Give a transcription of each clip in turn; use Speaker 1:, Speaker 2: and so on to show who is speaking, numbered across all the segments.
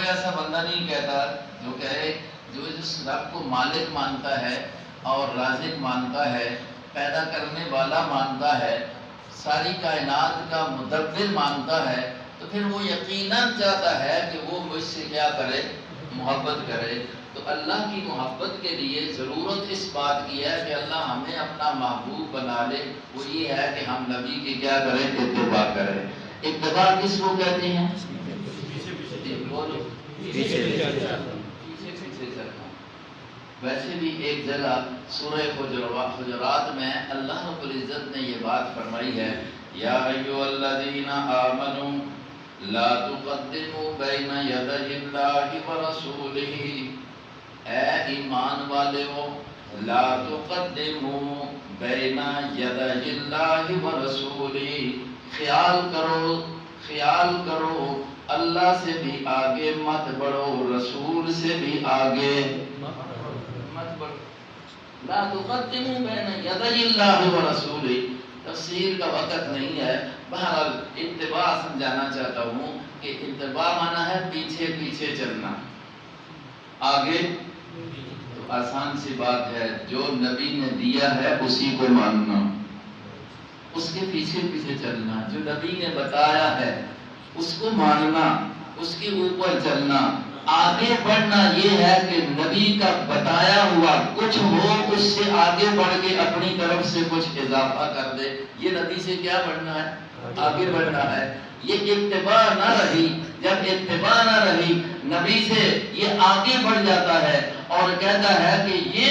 Speaker 1: کوئی ایسا بندہ نہیں کہتا جو کہے جو جس رب کو مالک مانتا ہے اور رازق مانتا ہے، پیدا کرنے والا مانتا ہے، ساری کائنات کا مدبر مانتا ہے، تو پھر وہ یقیناً چاہتا ہے کہ وہ مجھ سے کیا کرے، محبت کرے۔ تو اللہ کی محبت کے لیے ضرورت اس بات کی ہے کہ اللہ ہمیں اپنا محبوب بنا لے، وہ یہ ہے کہ ہم نبی کی کیا کریں، اتباع کریں۔ اتباع کس کو کہتے ہیں؟ پیچھے چلنا۔ ویسے بھی ایک جگہ سورہ حجرات میں اللہ رب العزت نے یہ بات فرمائی ہے، یا ایھا الذین آمنوا لا تقدموا بین یدی اللہ ورسولہ، اے ایمان والو لا تقدموا بین یدی اللہ ورسولہ، خیال کرو اللہ سے بھی آگے مت بڑھو، رسول سے بھی آگے مت بڑھو۔ لا تقدموا بین یدی اللہ ورسولہ، تفسیر کا وقت نہیں ہے، بہرحال اتباع سمجھانا چاہتا ہوں کہ اتباع مانا ہے پیچھے پیچھے چلنا، آگے تو آسان سی بات ہے، جو نبی نے دیا ہے اسی کو ماننا، اس کے پیچھے پیچھے چلنا، جو نبی نے بتایا ہے اس کو ماننا، اس کے اوپر چلنا۔ آگے بڑھنا یہ ہے کہ نبی کا بتایا ہوا کچھ ہو، اس سے آگے بڑھ کے اپنی طرف سے کچھ اضافہ کر دے، یہ نبی سے کیا بڑھنا ہے، آگے بڑھنا ہے۔ یہ اتباع نہ رہی، جب اتباع نہ رہی نبی سے، یہ آگے بڑھ جاتا ہے اور کہتا ہے کہ یہ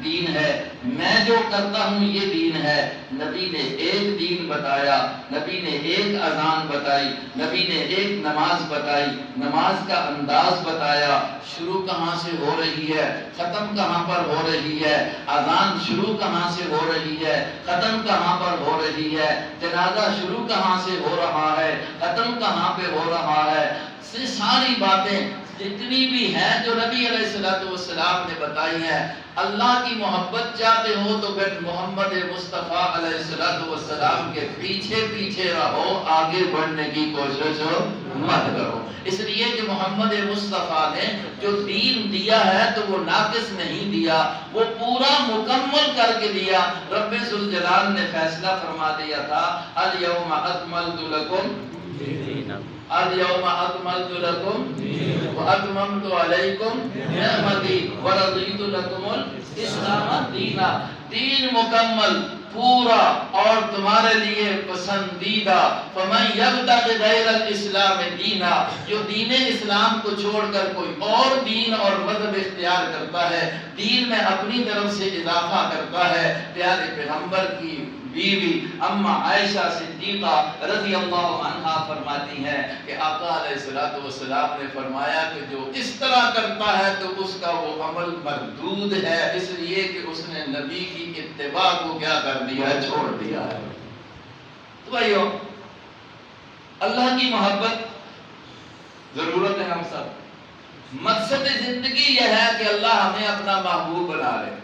Speaker 1: دین ہے، میں جو کرتا ہوں یہ دین ہے۔ نبی نے ایک دین بتایا، نبی نے ایک اذان بتائی، نبی نے ایک نماز بتائی، نماز کا انداز بتایا، شروع کہاں سے ہو رہی ہے، ختم کہاں پر ہو رہی ہے، اذان شروع کہاں سے ہو رہی ہے، ختم کہاں پر ہو رہی ہے، جنازہ شروع کہاں سے ہو رہا ہے، ختم کہاں پہ ہو رہا ہے، یہ ساری باتیں جتنی بھی ہیں جو نبی علیہ السلام نے بتائی ہیں۔ اللہ کی محبت چاہتے ہو تو پھر محمد مصطفیٰ علیہ السلام کے پیچھے پیچھے رہو، آگے بڑھنے کی کوشش مت کرو، اس لیے کہ محمد مصطفیٰ نے جو دین دیا ہے تو وہ ناقص نہیں دیا، وہ پورا مکمل کر کے دیا۔ رب ذوالجلال نے فیصلہ فرما دیا تھا، الیوم اکملت لکم اليوم اکملت لکم واتممت علیکم نعمتی ورضیت لکم الاسلام دینا، دین مکمل پورا اور تمہارے لیے پسندیدہ۔ فمن یبتغ غیر الاسلام دینا، جو دین اسلام کو چھوڑ کر کوئی اور دین اور مذہب اختیار کرتا ہے، دین میں اپنی طرف سے اضافہ کرتا ہے۔ پیارے پیغمبر کی بیوی اما عائشہ صدیقہ رضی اللہ عنہا فرماتی ہیں کہ آقا علیہ السلام نے فرمایا کہ جو اس طرح کرتا ہے تو اس کا وہ عمل مردود ہے، اس لیے کہ اس نے نبی کی اتباع کو کیا کر دیا ہے، چھوڑ دیا ہے۔ تو بھائیو، اللہ کی محبت ضرورت ہے ہم سب۔ مقصد زندگی یہ ہے کہ اللہ ہمیں اپنا محبوب بنا لے،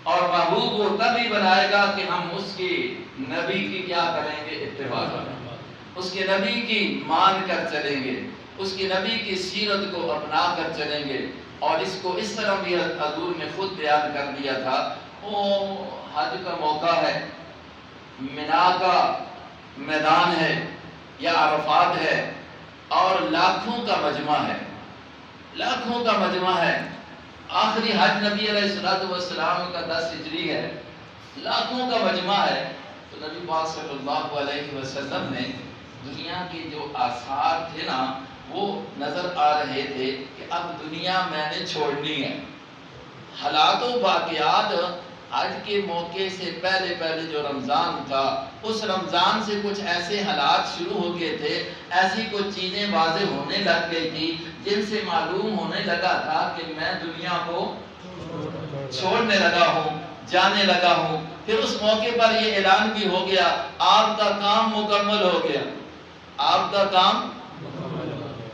Speaker 1: اور محبوب وہ تبھی بنائے گا کہ ہم اس کی نبی کی کیا کریں گے، اتباع کریں گے، اس کے نبی کی مان کر چلیں گے، اس کے نبی کی سیرت کو اپنا کر چلیں گے۔ اور اس کو اس طرح بھی حضور نے خود بیان کر دیا تھا، وہ حج کا موقع ہے، منا کا میدان ہے یا عرفات ہے، اور لاکھوں کا مجمع ہے، لاکھوں کا مجمع ہے۔ آخری حج نبی علیہ السلام کا 10 ہجری ہے، لاکھوں کا مجمع ہے۔ تو نبی پاک صلی اللہ علیہ وسلم نے دنیا کے جو آثار تھے نا، وہ نظر آ رہے تھے کہ اب دنیا میں نے چھوڑنی ہے۔ حالات و واقعات حج کے موقع سے پہلے جو رمضان تھا، اس رمضان سے کچھ ایسے حالات شروع ہو گئے تھے، ایسی کچھ چیزیں واضح ہونے لگ گئی تھی جن سے معلوم ہونے لگا تھا کہ میں دنیا کو چھوڑنے لگا ہوں، جانے لگا ہوں۔ پھر اس موقع پر یہ اعلان بھی ہو گیا، آپ کا کام مکمل ہو گیا، آپ کا کام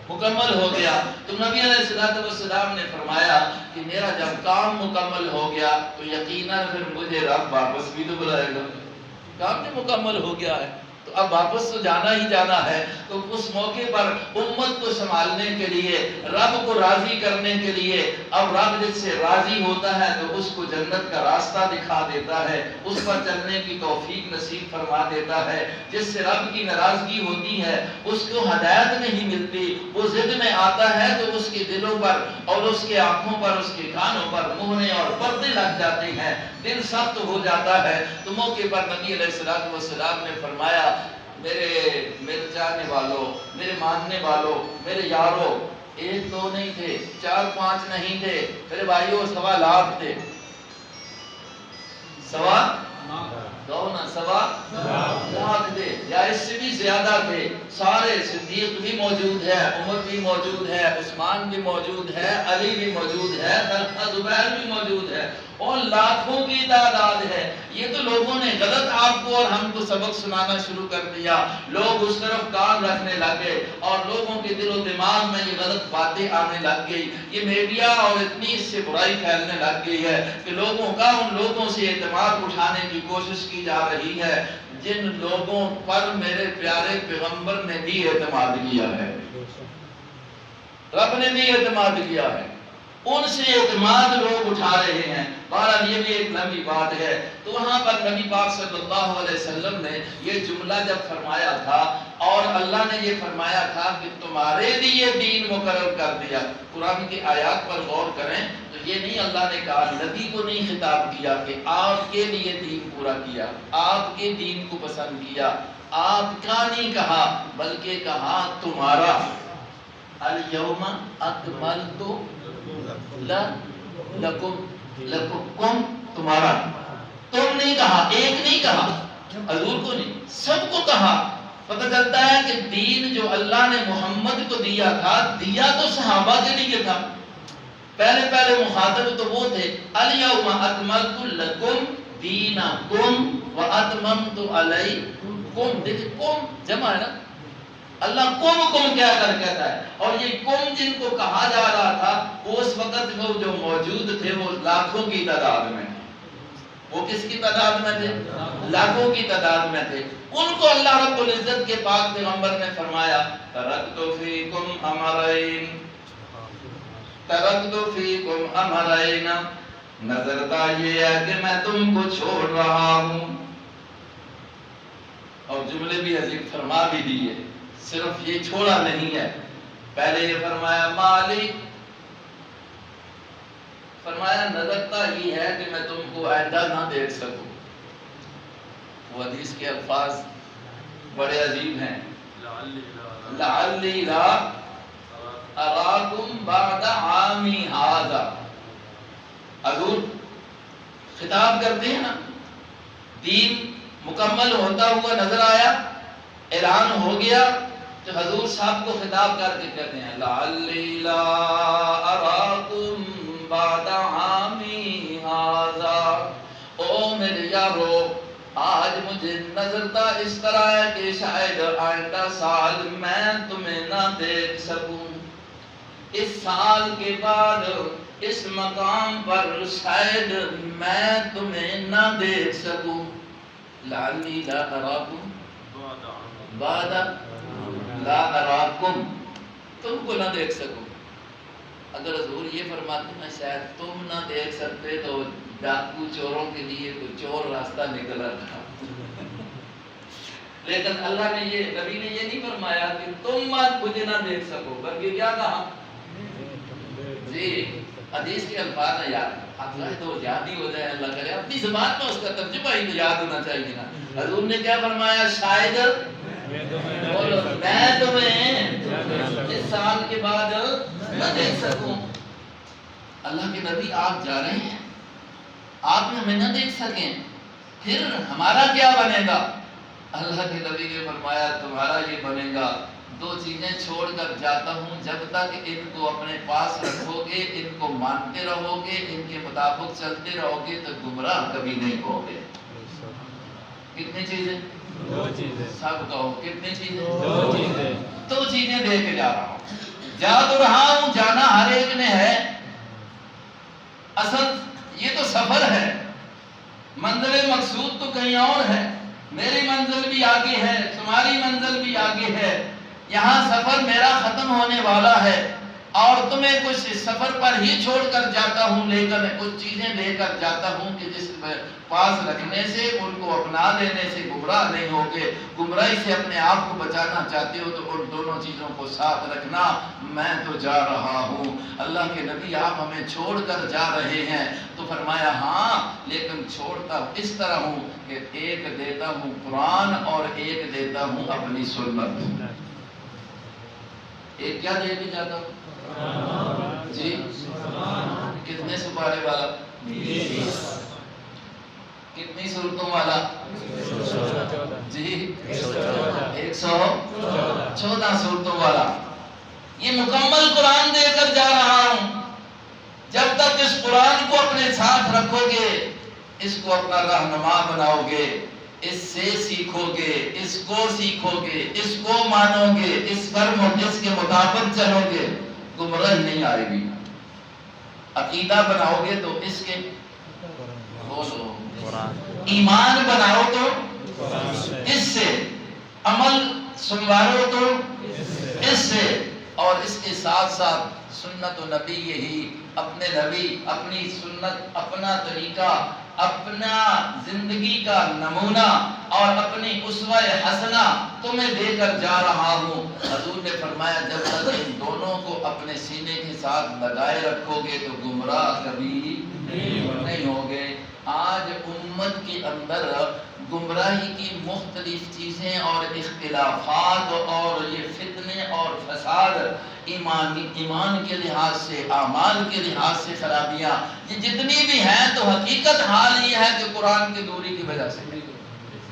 Speaker 1: مکمل ہو گیا۔ تو نبی علیہ السلام نے فرمایا کہ میرا جب کام مکمل ہو گیا تو یقیناً پھر مجھے رب واپس بھی تو بلائے گا، کام بھی مکمل ہو گیا ہے۔ تو اب واپس تو جانا ہی جانا ہے، تو اس موقع پر امت کو سنبھالنے کے لیے، رب کو راضی کرنے کے لیے، اب رب جس سے راضی ہوتا ہے تو اس کو جنت کا راستہ دکھا دیتا ہے، اس پر چلنے کی توفیق نصیب فرما دیتا ہے۔ جس سے رب کی ناراضگی ہوتی ہے اس کو ہدایت نہیں ملتی، وہ ضد میں آتا ہے تو اس کے دلوں پر اور اس کے آنکھوں پر، اس کے کانوں پر مہریں اور پردے لگ جاتے ہیں، دل سخت ہو جاتا ہے۔ تو موقع پر نبی علیہ السلام نے فرمایا، میرے چاہنے والوں، میرے ماننے والوں، میرے یاروں، ایک دو نہیں تھے، چار پانچ نہیں تھے، میرے بھائیوں 1.25 لاکھ تھے، 1.25 لاکھ تھے یا اس سے بھی زیادہ تھے، سارے، صدیق بھی موجود ہے، عمر بھی موجود ہے، عثمان بھی موجود ہے، علی بھی موجود ہے، طلحہ زبیر بھی موجود ہے، اور لاکھوں کی تعداد ہے۔ یہ تو لوگوں نے غلط آپ کو اور ہم کو سبق سنانا شروع کر دیا، لوگ اس طرف کان رکھنے لگے اور لوگوں کے دل و دماغ میں یہ غلط باتیں آنے لگ گئی، یہ میڈیا اور اتنی اس سے برائی پھیلنے لگ گئی ہے کہ لوگوں کا ان لوگوں سے اعتماد اٹھانے کی کوشش کی جا رہی ہے جن لوگوں پر میرے پیارے پیغمبر نے بھی اعتماد کیا ہے، رب نے بھی اعتماد کیا ہے، ان سے اعتماد لوگ اٹھا رہے ہیں۔ بہرحال یہ بھی ایک لمبی بات ہے۔ تو وہاں پر نبی پاک صلی اللہ علیہ وسلم نے یہ جملہ جب فرمایا تھا اور اللہ نے یہ فرمایا تھا کہ تمہارے لیے دین مقرر کر دیا، قرآن کی آیات پر غور کریں تو یہ نہیں اللہ نے کہا، نبی کو نہیں خطاب کیا کہ آپ کے لیے دین پورا کیا، آپ کے دین کو پسند کیا، آپ کا نہیں کہا بلکہ کہا تمہارا، الیوم اکملت لکم، تمہارا، تم نہیں کہا، ایک نہیں کہا، حضور کو نہیں، سب کو کہا۔ پتہ چلتا ہے کہ دین جو اللہ نے محمد کو دیا تھا، دیا تو صحابہ کے لیے تھا، پہلے مخاطب تو وہ تھے، الیوم اکملت لکم دینکم واتممت علیکم، دیکھیں کم جمع ہے نا، اللہ کم کیا کر کہتا ہے، اور یہ کم جن کو کہا جا رہا تھا وہ اس وقت وہ جو موجود تھے وہ لاکھوں کی تعداد میں تھے، وہ کس کی تعداد میں تھے؟ لاکھوں کی تعداد میں تھے۔ ان کو اللہ رب العزت کے پاک پیغمبر نے فرمایا، ترکت فیکم امرین، ترکت فیکم امرین، نظرتا یہ ہے کہ میں تم کو چھوڑ رہا ہوں، اور جملے بھی عزیز فرما بھی دیے، صرف یہ چھوڑا نہیں ہے، پہلے یہ فرمایا مالک، فرمایا نظرتا یہ ہے کہ میں تم کو آئندہ نہ دیکھ سکوں۔ وہ حدیث کے الفاظ بڑے عجیب ہیں، لعلی لا اراکم بعد عامی ھذا، حضور خطاب کرتے ہیں نا، دین مکمل ہوتا ہوا نظر آیا، اعلان ہو گیا، تو حضور صاحب کو خطاب کر کے کہتے ہیں لعلی لا اراکم بعد عامی ھذا، او میرے یارو آج مجھے نظرتا اس طرح ہے کہ شاید آئندہ سال میں تمہیں نہ دیکھ سکوں، اس سال کے بعد اس مقام پر شاید میں تمہیں نہ دیکھ سکوں، لعلی لا اراکم بعد لا اراکم، تم کو نہ دیکھ سکوں۔ اگر حضور یہ فرماتے ہیں شاید تم نہ دیکھ سکتے تو ڈاکو چوروں کے لیے کوئی چور راستہ نکلا تھا، لیکن اللہ نے یہ، نبی نے یہ نہیں فرمایا کہ تم مجھے نہ دیکھ سکو، بلکہ کیا کہا؟ جی حدیث کے الفاظ ہیں یاد، تو یاد ہی ہو جائے، اللہ کرے اپنی زبان میں اس کا ترجمہ ہی تو یاد ہونا چاہیے نا۔ حضور نے کیا فرمایا؟ شاید میں تمہیں اس سال کے بعد نہ دیکھ سکوں۔ اللہ کے نبی آپ جا رہے ہیں، آپ ہمیں نہ دیکھ سکیں، پھر ہمارا کیا بنے گا؟ اللہ کے نبی نے فرمایا تمہارا یہ بنے گا، دو چیزیں چھوڑ کر جاتا ہوں، جب تک ان کو اپنے پاس رکھو گے، ان کو مانتے رہو گے، ان کے مطابق چلتے رہو گے تو گمراہ کبھی نہیں ہو گے۔ کتنی چیزیں؟ دو چیزیں، سب کہو کتنی چیزیں؟ دو چیزیں، دو چیزیں دے کے جا رہا ہوں، جا تو رہا ہوں، جانا ہر ایک نے ہے، اصل یہ تو سفر ہے، منزل مقصود تو کہیں اور ہے، میری منزل بھی آگے ہے، تمہاری منزل بھی آگے ہے، یہاں سفر میرا ختم ہونے والا ہے اور تمہیں کچھ سفر پر ہی چھوڑ کر جاتا ہوں، لیکن کچھ چیزیں لے کر جاتا ہوں کہ جس پاس رکھنے سے، ان کو اپنا لینے سے گمراہ نہیں ہوگے۔ گمراہی سے اپنے آپ کو بچانا چاہتے ہو تو ان دونوں چیزوں کو ساتھ رکھنا۔ میں تو جا رہا ہوں، اللہ کے نبی آپ ہمیں چھوڑ کر جا رہے ہیں، تو فرمایا ہاں لیکن چھوڑتا اس طرح ہوں کہ ایک دیتا ہوں قرآن اور ایک دیتا ہوں اپنی سنت۔ ایک کیا دے کے جاتا ہوں جی؟ کتنے سپارے والا؟ کتنی صورتوں والا جی؟ 114 صورتوں والا۔ یہ مکمل قرآن دے کر جا رہا ہوں۔ جب تک اس قرآن کو اپنے ساتھ رکھو گے، اس کو اپنا رہنما بناؤ گے، اس سے سیکھو گے، اس کو سیکھو گے، اس کو مانو گے، اس کے مطابق چلو گے، گمراہی نہیں آئے گی۔ عقیدہ بناؤ گے تو اس کے بولو، ایمان بناؤ تو اس سے، عمل سنوارو تو اس سے، اور اس کے ساتھ ساتھ سنت و نبی، یہی اپنے نبی، اپنی سنت، اپنا طریقہ، اپنا زندگی کا نمونہ اور اپنی اسوہ حسنہ تمہیں دے کر جا رہا ہوں۔ حضور نے فرمایا جب تک ان دونوں کو اپنے سینے کے ساتھ لگائے رکھو گے تو گمراہ کبھی نہیں ہوگے۔ آج امت کے اندر گمراہی کی مختلف چیزیں اور اختلافات اور یہ فتنے اور فساد، ایمان کے لحاظ سے، اعمال کے لحاظ سے خرابیاں، یہ جتنی بھی ہیں تو حقیقت حال یہ ہے کہ قرآن کی دوری کی وجہ سے،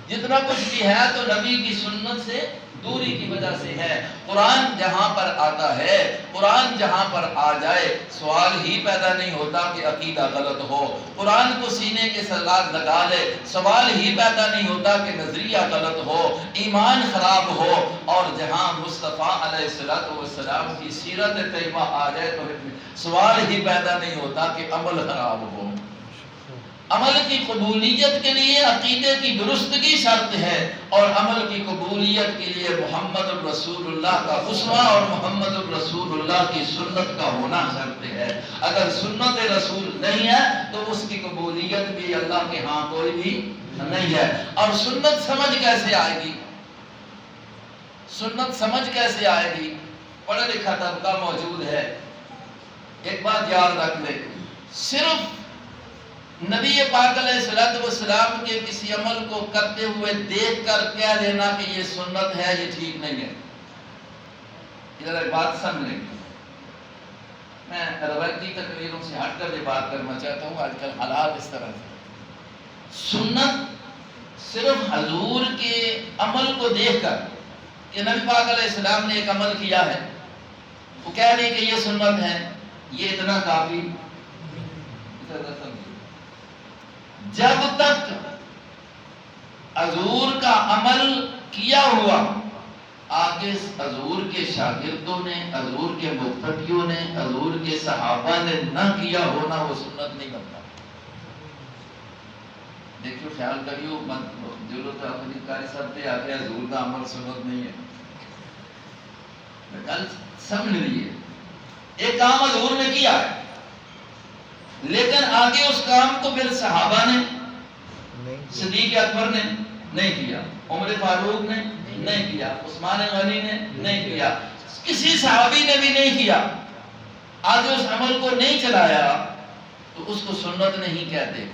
Speaker 1: جتنا کچھ بھی ہے تو نبی کی سنت سے دوری کی وجہ سے ہے۔ قرآن جہاں پر آتا ہے، قرآن جہاں پر آ جائے، سوال ہی پیدا نہیں ہوتا کہ عقیدہ غلط ہو۔ قرآن کو سینے کے ساتھ لگا لے، سوال ہی پیدا نہیں ہوتا کہ نظریہ غلط ہو، ایمان خراب ہو۔ اور جہاں مصطفیٰ علیہ السلام کی سیرت طیبہ آ جائے تو سوال ہی پیدا نہیں ہوتا کہ عمل خراب ہو۔ عمل کی قبولیت کے لیے عقیدے کی درستگی شرط ہے، اور عمل کی قبولیت کے لیے محمد الرسول اللہ کا اسوہ اور محمد الرسول اللہ کی سنت کا ہونا شرط ہے۔ اگر سنت رسول نہیں ہے تو اس کی قبولیت بھی اللہ کے ہاں کوئی بھی نہیں ہے۔ اور سنت سمجھ کیسے آئے گی؟ سنت سمجھ کیسے آئے گی؟ پڑھا لکھا طبقہ موجود ہے، ایک بات یاد رکھ لے، صرف نبی پاک علیہ السلام کے کسی عمل کو کرتے ہوئے دیکھ کر کہہ دینا کہ یہ سنت ہے، یہ ٹھیک نہیں ہے۔ ادھر ایک بات سمجھ لیں، میں روایتی تقریروں سے ہٹ کر یہ بات کرنا چاہتا ہوں، آج کل حالات اس طرح سے۔ سنت صرف حضور کے عمل کو دیکھ کر کہ نبی پاک علیہ السلام نے ایک عمل کیا ہے، وہ کہہ دیں کہ یہ سنت ہے، یہ اتنا کافی۔ جب تک حضور کا عمل کیا ہوا آگے حضور کے شاگردوں نے، حضور کے مقتدیوں نے، حضور کے صحابہ نے نہ کیا ہونا، وہ سنت نہیں بنتا۔ دیکھو خیال کریو، جو لوگ اپنی کاری سب پہ آتے ہیں حضور کا عمل سنت نہیں ہے، کل سمجھ لیجیے، ایک کام حضور نے کیا ہے لیکن آگے اس کام کو پھر صحابہ نے، صدیق اکبر نے نہیں کیا، عمر فاروق نے نہیں کیا، عثمان غنی نے نہیں کیا، کسی صحابی نے بھی نہیں کیا، آگے اس عمل کو نہیں چلایا تو اس کو سنت نہیں کہتے۔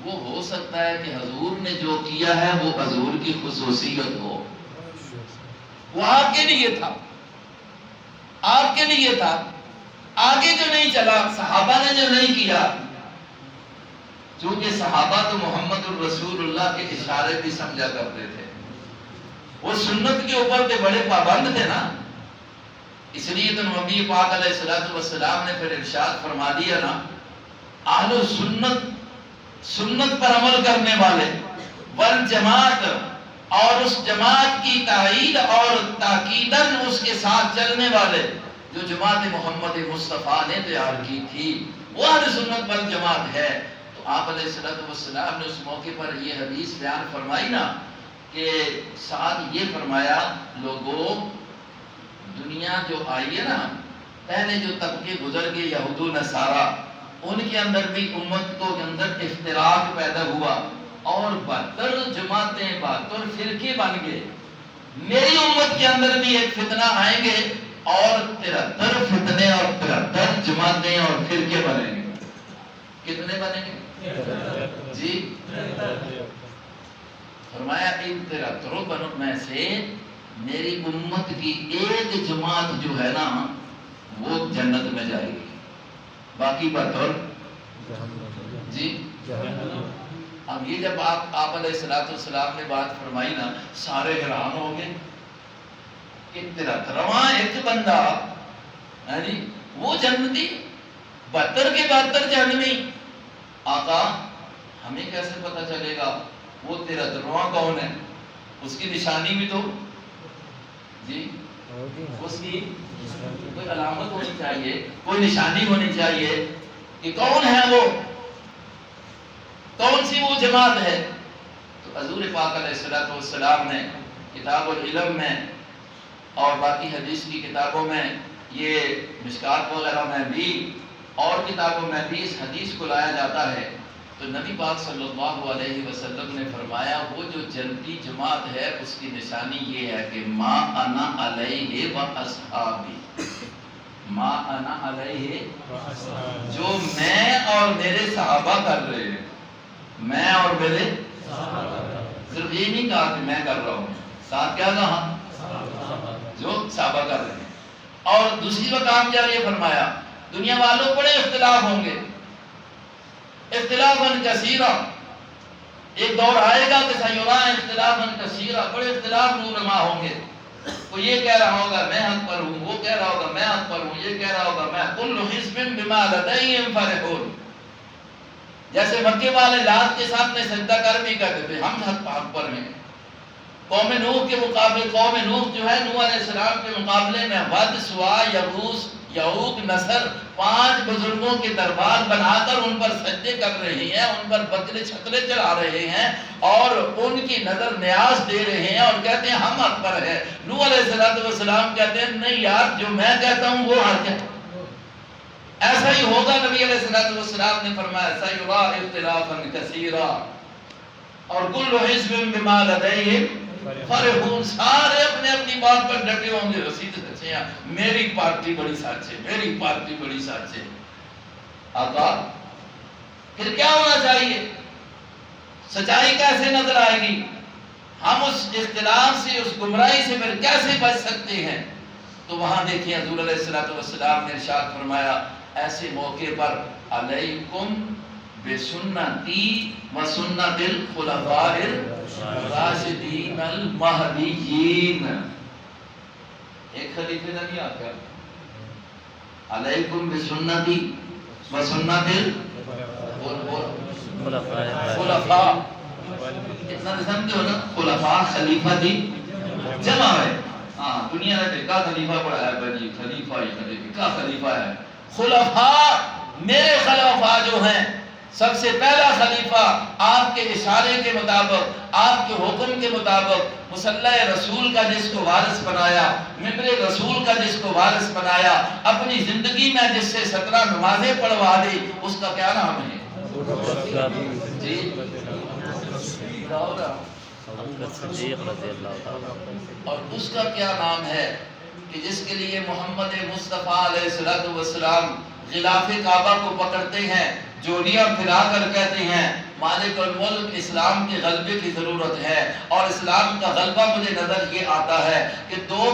Speaker 1: وہ ہو سکتا ہے کہ حضور نے جو کیا ہے وہ حضور کی خصوصیت ہو، وہ آپ کے لیے تھا، آپ کے لیے تھا، آگے جو نہیں چلا، صحابہ نے جو نہیں کیا، چونکہ صحابہ تو محمد الرسول اللہ کے اشارے بھی سمجھا کرتے تھے، وہ سنت کے اوپر کے بڑے پابند تھے نا، اس لیے تو نبی پاک علیہ السلام نے پھر ارشاد فرما دیا نا، اہل سنت، سنت پر عمل کرنے والے، والجماعت، اور اس جماعت کی تائید اور تاکیداً اس کے ساتھ چلنے والے، جو جماعت محمد مصطفیٰ نے تیار کی تھی، وہ اہل سنت والجماعت ہے۔ تو آپ علیہ السلام نے اس موقع پر یہ حدیث بیان فرمائی نا، کہ ساتھ یہ فرمایا لوگوں دنیا جو آئی ہے نا پہلے جو طبقے گزر گئے یہود و نصارہ ان کے اندر بھی امت کو کے اندر افتراق پیدا ہوا اور 72 جماعتیں 72 فرقے بن گئے. میری امت کے اندر بھی ایک فتنہ آئیں گے اور 73 فتنے اور 73 جماعتیں اور فرقے بنیں گے. کتنے بنیں گے جی؟ فرمایا ان 73 بنوں میں سے میری امت کی ایک جماعت جو ہے نا وہ جنت میں جائے گی، باقی 72 جی. اب یہ جب آپ علیہ السلام نے بات فرمائی نا سارے حیران ہو گئے کہ 73واں ایک بندہ یعنی وہ جنتی 72 کے 72 جہنمی. آقا ہمیں کیسے پتہ چلے گا وہ 73واں کون ہے؟ اس کی نشانی بھی تو جی اس کی کوئی علامت ہونی چاہیے، کوئی نشانی ہونی چاہیے کہ کون ہے وہ، کون سی وہ جماعت ہے. تو حضور پاک علیہ السلام نے کتاب العلم میں اور باقی حدیث کی کتابوں میں یہ مشکات وغیرہ میں بھی اور کتابوں میں بھی اس حدیث کو لایا جاتا ہے. تو نبی پاک صلی اللہ علیہ وسلم نے فرمایا وہ جو جنتی جماعت ہے اس کی نشانی یہ ہے کہ ما انا علیہ و اصحابی، ما انا علیہ جو میں اور میرے صحابہ کر رہے ہیں، میں اور میرے صرف یہ نہیں کہا کہ میں کر رہا ہوں، ساتھ کیا کہا جو صحابہ کر رہے ہیں. اور دوسری مقام جا یہ فرمایا دنیا والوں بڑے اختلاف ہوں گے، اختلافاً کثیرا، ایک دور آئے گا کہ سیرا اختلافاً کثیرا، بڑے اختلاف نورما ہوں گے. کوئی یہ کہہ رہا ہوگا میں حق پر ہوں، وہ کہہ رہا ہوگا میں حق پر ہوں، یہ کہہ رہا ہوگا میں کل حزب بما لدیہم فرحون. جیسے مکے والے لات کے سامنے سجدہ کر بھی کہتے تھے ہم حق پر ہیں. قوم نوح کے مقابلے قوم نوح جو ہے نوح علیہ السلام کے مقابلے میں ود، سوا، یغوث، یعوق، نصر 5 بزرگوں کے دربار بنا کر ان پر سجدے کر رہے ہیں، ان پر بکرے چھترے چڑھا رہے ہیں اور ان کی نظر نیاز دے رہے ہیں اور کہتے ہیں ہم حق پر ہے. نوح علیہ السلام کہتے ہیں نہیں یار جو میں کہتا ہوں وہ حق ہے. ایسا ہی ہوگا. نبی علیہ السلام نے فرمایا سیرا اختلافا کثیرا اور کل حزب بما لدیہم فرحون. سارے اپنے اپنی بات پر ڈٹے ہوں گے، رسید سچے ہیں میری پارٹی بڑی سچ ہے، میری پارٹی بڑی سچ ہے. آقا پھر کیا ہونا چاہیے؟ سچائی کیسے نظر آئے گی؟ ہم اس اختلاف سے اس گمراہی سے پھر کیسے بچ سکتے ہیں؟ تو وہاں دیکھیں حضور علیہ السلام نے ارشاد فرمایا ایسے موقع پر علیکم بسنتی و سنت الخلفاء الراشدین المہدیین. ایک خلیفے کا نہیں آتا علیکم بسنتی و سنت الخلفاء. اتنا سمجھو نا خلفاء خلیفہ دی جمع ہے. ہاں دنیا میں کا خلیفہ پڑا ہے بھائی خلیفہ ہی خلیفہ کا خلیفہ ہے. خلفاء میرے خلفاء جو ہیں سب سے پہلا خلیفہ آپ کے اشارے کے مطابق آپ کے حکم کے مطابق مصلی رسول کا جس کو وارث بنایا، ممبر رسول کا جس کو وارث بنایا، اپنی زندگی میں جس سے 17 نمازیں پڑھوا دی اس کا کیا نام ہے؟ جی اور اس کا کیا نام ہے کہ جس کے لیے محمد مصطفیٰ علیہ السلام غلاف کعبہ کو پکڑتے ہیں، جوڑیاں پھرا کر کہتے ہیں مالک الملک اسلام کے غلبے کی ضرورت ہے اور اسلام کا غلبہ مجھے نظر یہ آتا ہے کہ 2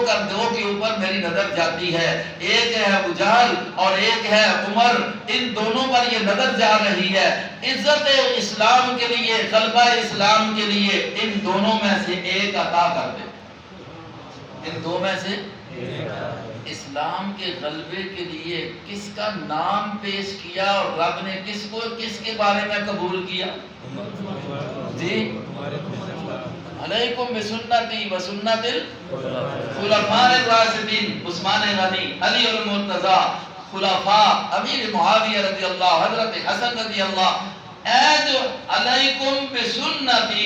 Speaker 1: کے اوپر میری نظر جاتی ہے، ایک ہے ابو جہل اور ایک ہے عمر، ان دونوں پر یہ نظر جا رہی ہے. عزت اسلام کے لیے، غلبہ اسلام کے لیے ان دونوں میں سے ایک عطا کر دے. ان دو میں سے اسلام کے غلبے کے لیے کس کا نام پیش کیا اور رب نے کس کے بارے میں قبول کیا؟ جی علیکم بسنتی و سنت الخلفاء الراشدین. عثمان غنی، علی المرتضی، خلفاء، امیر معاویہ رضی اللہ، حضرت حسن رضی اللہ. اے جو علیکم بسنتی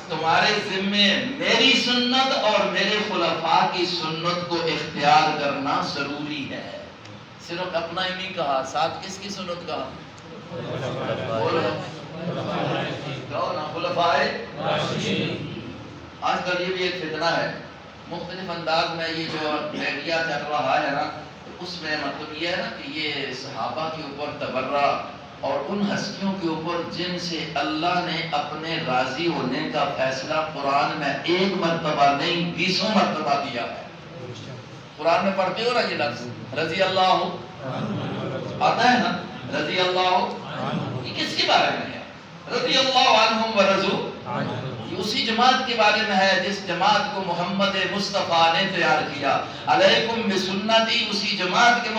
Speaker 1: تمہارے ذمے میری سنت اور میرے خلفاء کی سنت کو اختیار کرنا ضروری ہے. صرف اپنا ہی نہیں کہا، ساتھ کس کی سنت کہا؟ خلفاء راشدین. آج کل یہ بھی ایک فتنہ ہے، مختلف انداز میں یہ جو میڈیا چل رہا ہے نا، اس میں مطلب یہ ہے نا کہ یہ صحابہ کے اوپر تبرہ اور ان ہستیوں کے اوپر جن سے اللہ نے اپنے راضی ہونے کا فیصلہ قرآن میں ایک مرتبہ نہیں 20 مرتبہ دیا ہے. قرآن میں پڑھتے ہو نا یہ لفظ رضی اللہ آتا ہے نا، رضی اللہ، یہ کس کے بارے میں ہے؟ رضی اللہ عنہم ورضوا، یہ اسی جماعت کے بارے میں ہے جس جماعت کو محمد مصطفیٰ نے تیار کیا. علیکم بسنتی، اسی جماعت کے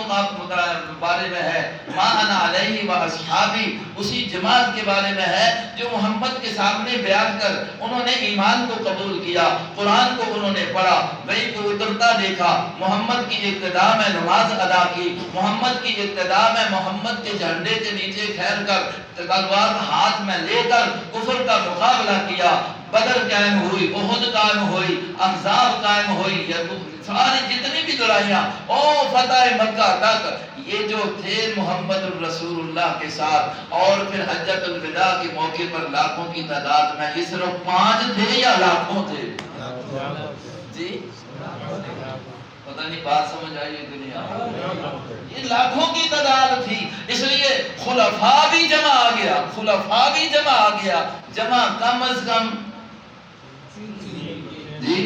Speaker 1: بارے میں ہے. ما انا علیہ و اصحابی، اسی جماعت کے بارے میں ہے جو محمد کے سامنے بیان کر انہوں نے ایمان کو قبول کیا، قرآن کو انہوں نے پڑھا، وہی کو اترتا دیکھا، محمد کی ابتدا میں نماز ادا کی، محمد کی ابتدا میں محمد کے جھنڈے کے نیچے ٹھہر کر تلوار ہاتھ میں لے کر کفر کا مقابلہ کیا. بدر قائم ہوئی، احد قائم ہوئی، احزاب قائم ہوئی، ساری جتنی بھی لڑائیاں او فتح مکہ تک، یہ جو تھے محمد الرسول اللہ کے ساتھ. اور پھر حجۃ الوداع کے موقع پر لاکھوں کی تعداد میں، یہ صرف 5 تھے یا لاکھوں تھے؟ جی پتہ نہیں بات سمجھ آئی ہے دنیا، یہ لاکھوں کی تعداد تھی. اس لیے خلفاء بھی جمع آ گیا، خلفاء بھی جمع آ گیا. جمع کم از کم جی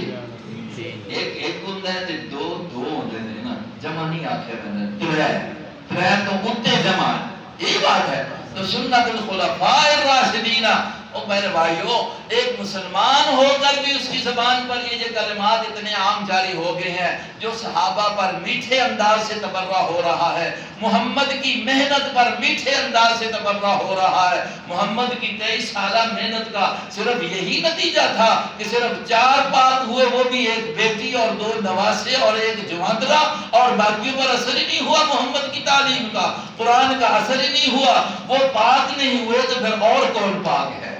Speaker 1: ایک ہوتا ہے دو ہوتے ہیں نا، جمع نہیں آتے ترے تو اتنے جمع، یہی بات ہے. تو سنت الخلفاء الراشدین. اور میرے بھائیو، ایک مسلمان ہو کر بھی اس کی زبان پر یہ کلمات اتنے عام جاری ہو گئے ہیں جو صحابہ پر میٹھے انداز سے تبرہ ہو رہا ہے، محمد کی محنت پر میٹھے انداز سے تبرہ ہو رہا ہے. محمد کی 23 سالہ محنت کا صرف یہی نتیجہ تھا کہ صرف 4 پاک ہوئے، وہ بھی ایک بیٹی اور 2 نواسے اور ایک جوانترا، اور باقیوں پر اثر ہی نہیں ہوا محمد کی تعلیم کا، قرآن کا اثر ہی نہیں ہوا. وہ پاک نہیں ہوئے تو پھر اور کون پاک ہے؟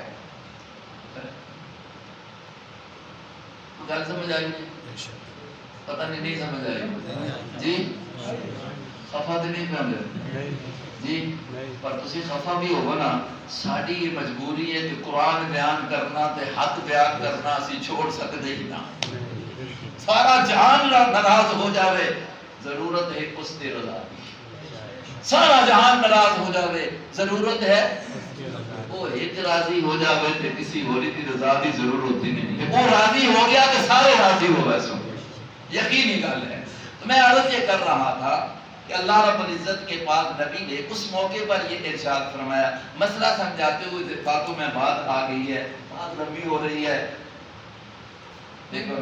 Speaker 1: گل سمجھ آئی؟ پتہ نہیں سمجھ آئی جی؟ خفا تو نہیں پہنچے جی؟ پر تسی خفا بھی ہوگا نا، ساڑی یہ مجبوری ہے کہ قرآن بیان کرنا تے حق بیان کرنا اسی چھوڑ سکتے ہی نا. سارا جہان ناراض ہو جاوے، ضرورت ہے اس تے رضا دی. سارا جہان ناراض ہو جاوے، ضرورت ہے وہ ایک راضی ہو جاوے تے کسی ہوری کی رضا دی ضرورت ہی نہیں. وہ راضی ہو گیا کہ سارے راضی ہو گئے. سو یقینی گل ہے. تو میں عرض یہ کر رہا تھا کہ اللہ رب العزت کے پاک نبی نے اس موقع پر یہ ارشاد فرمایا. مسئلہ سمجھاتے ہوئے باتوں میں بات آ گئی ہے، بات لمبی ہو رہی ہے. دیکھو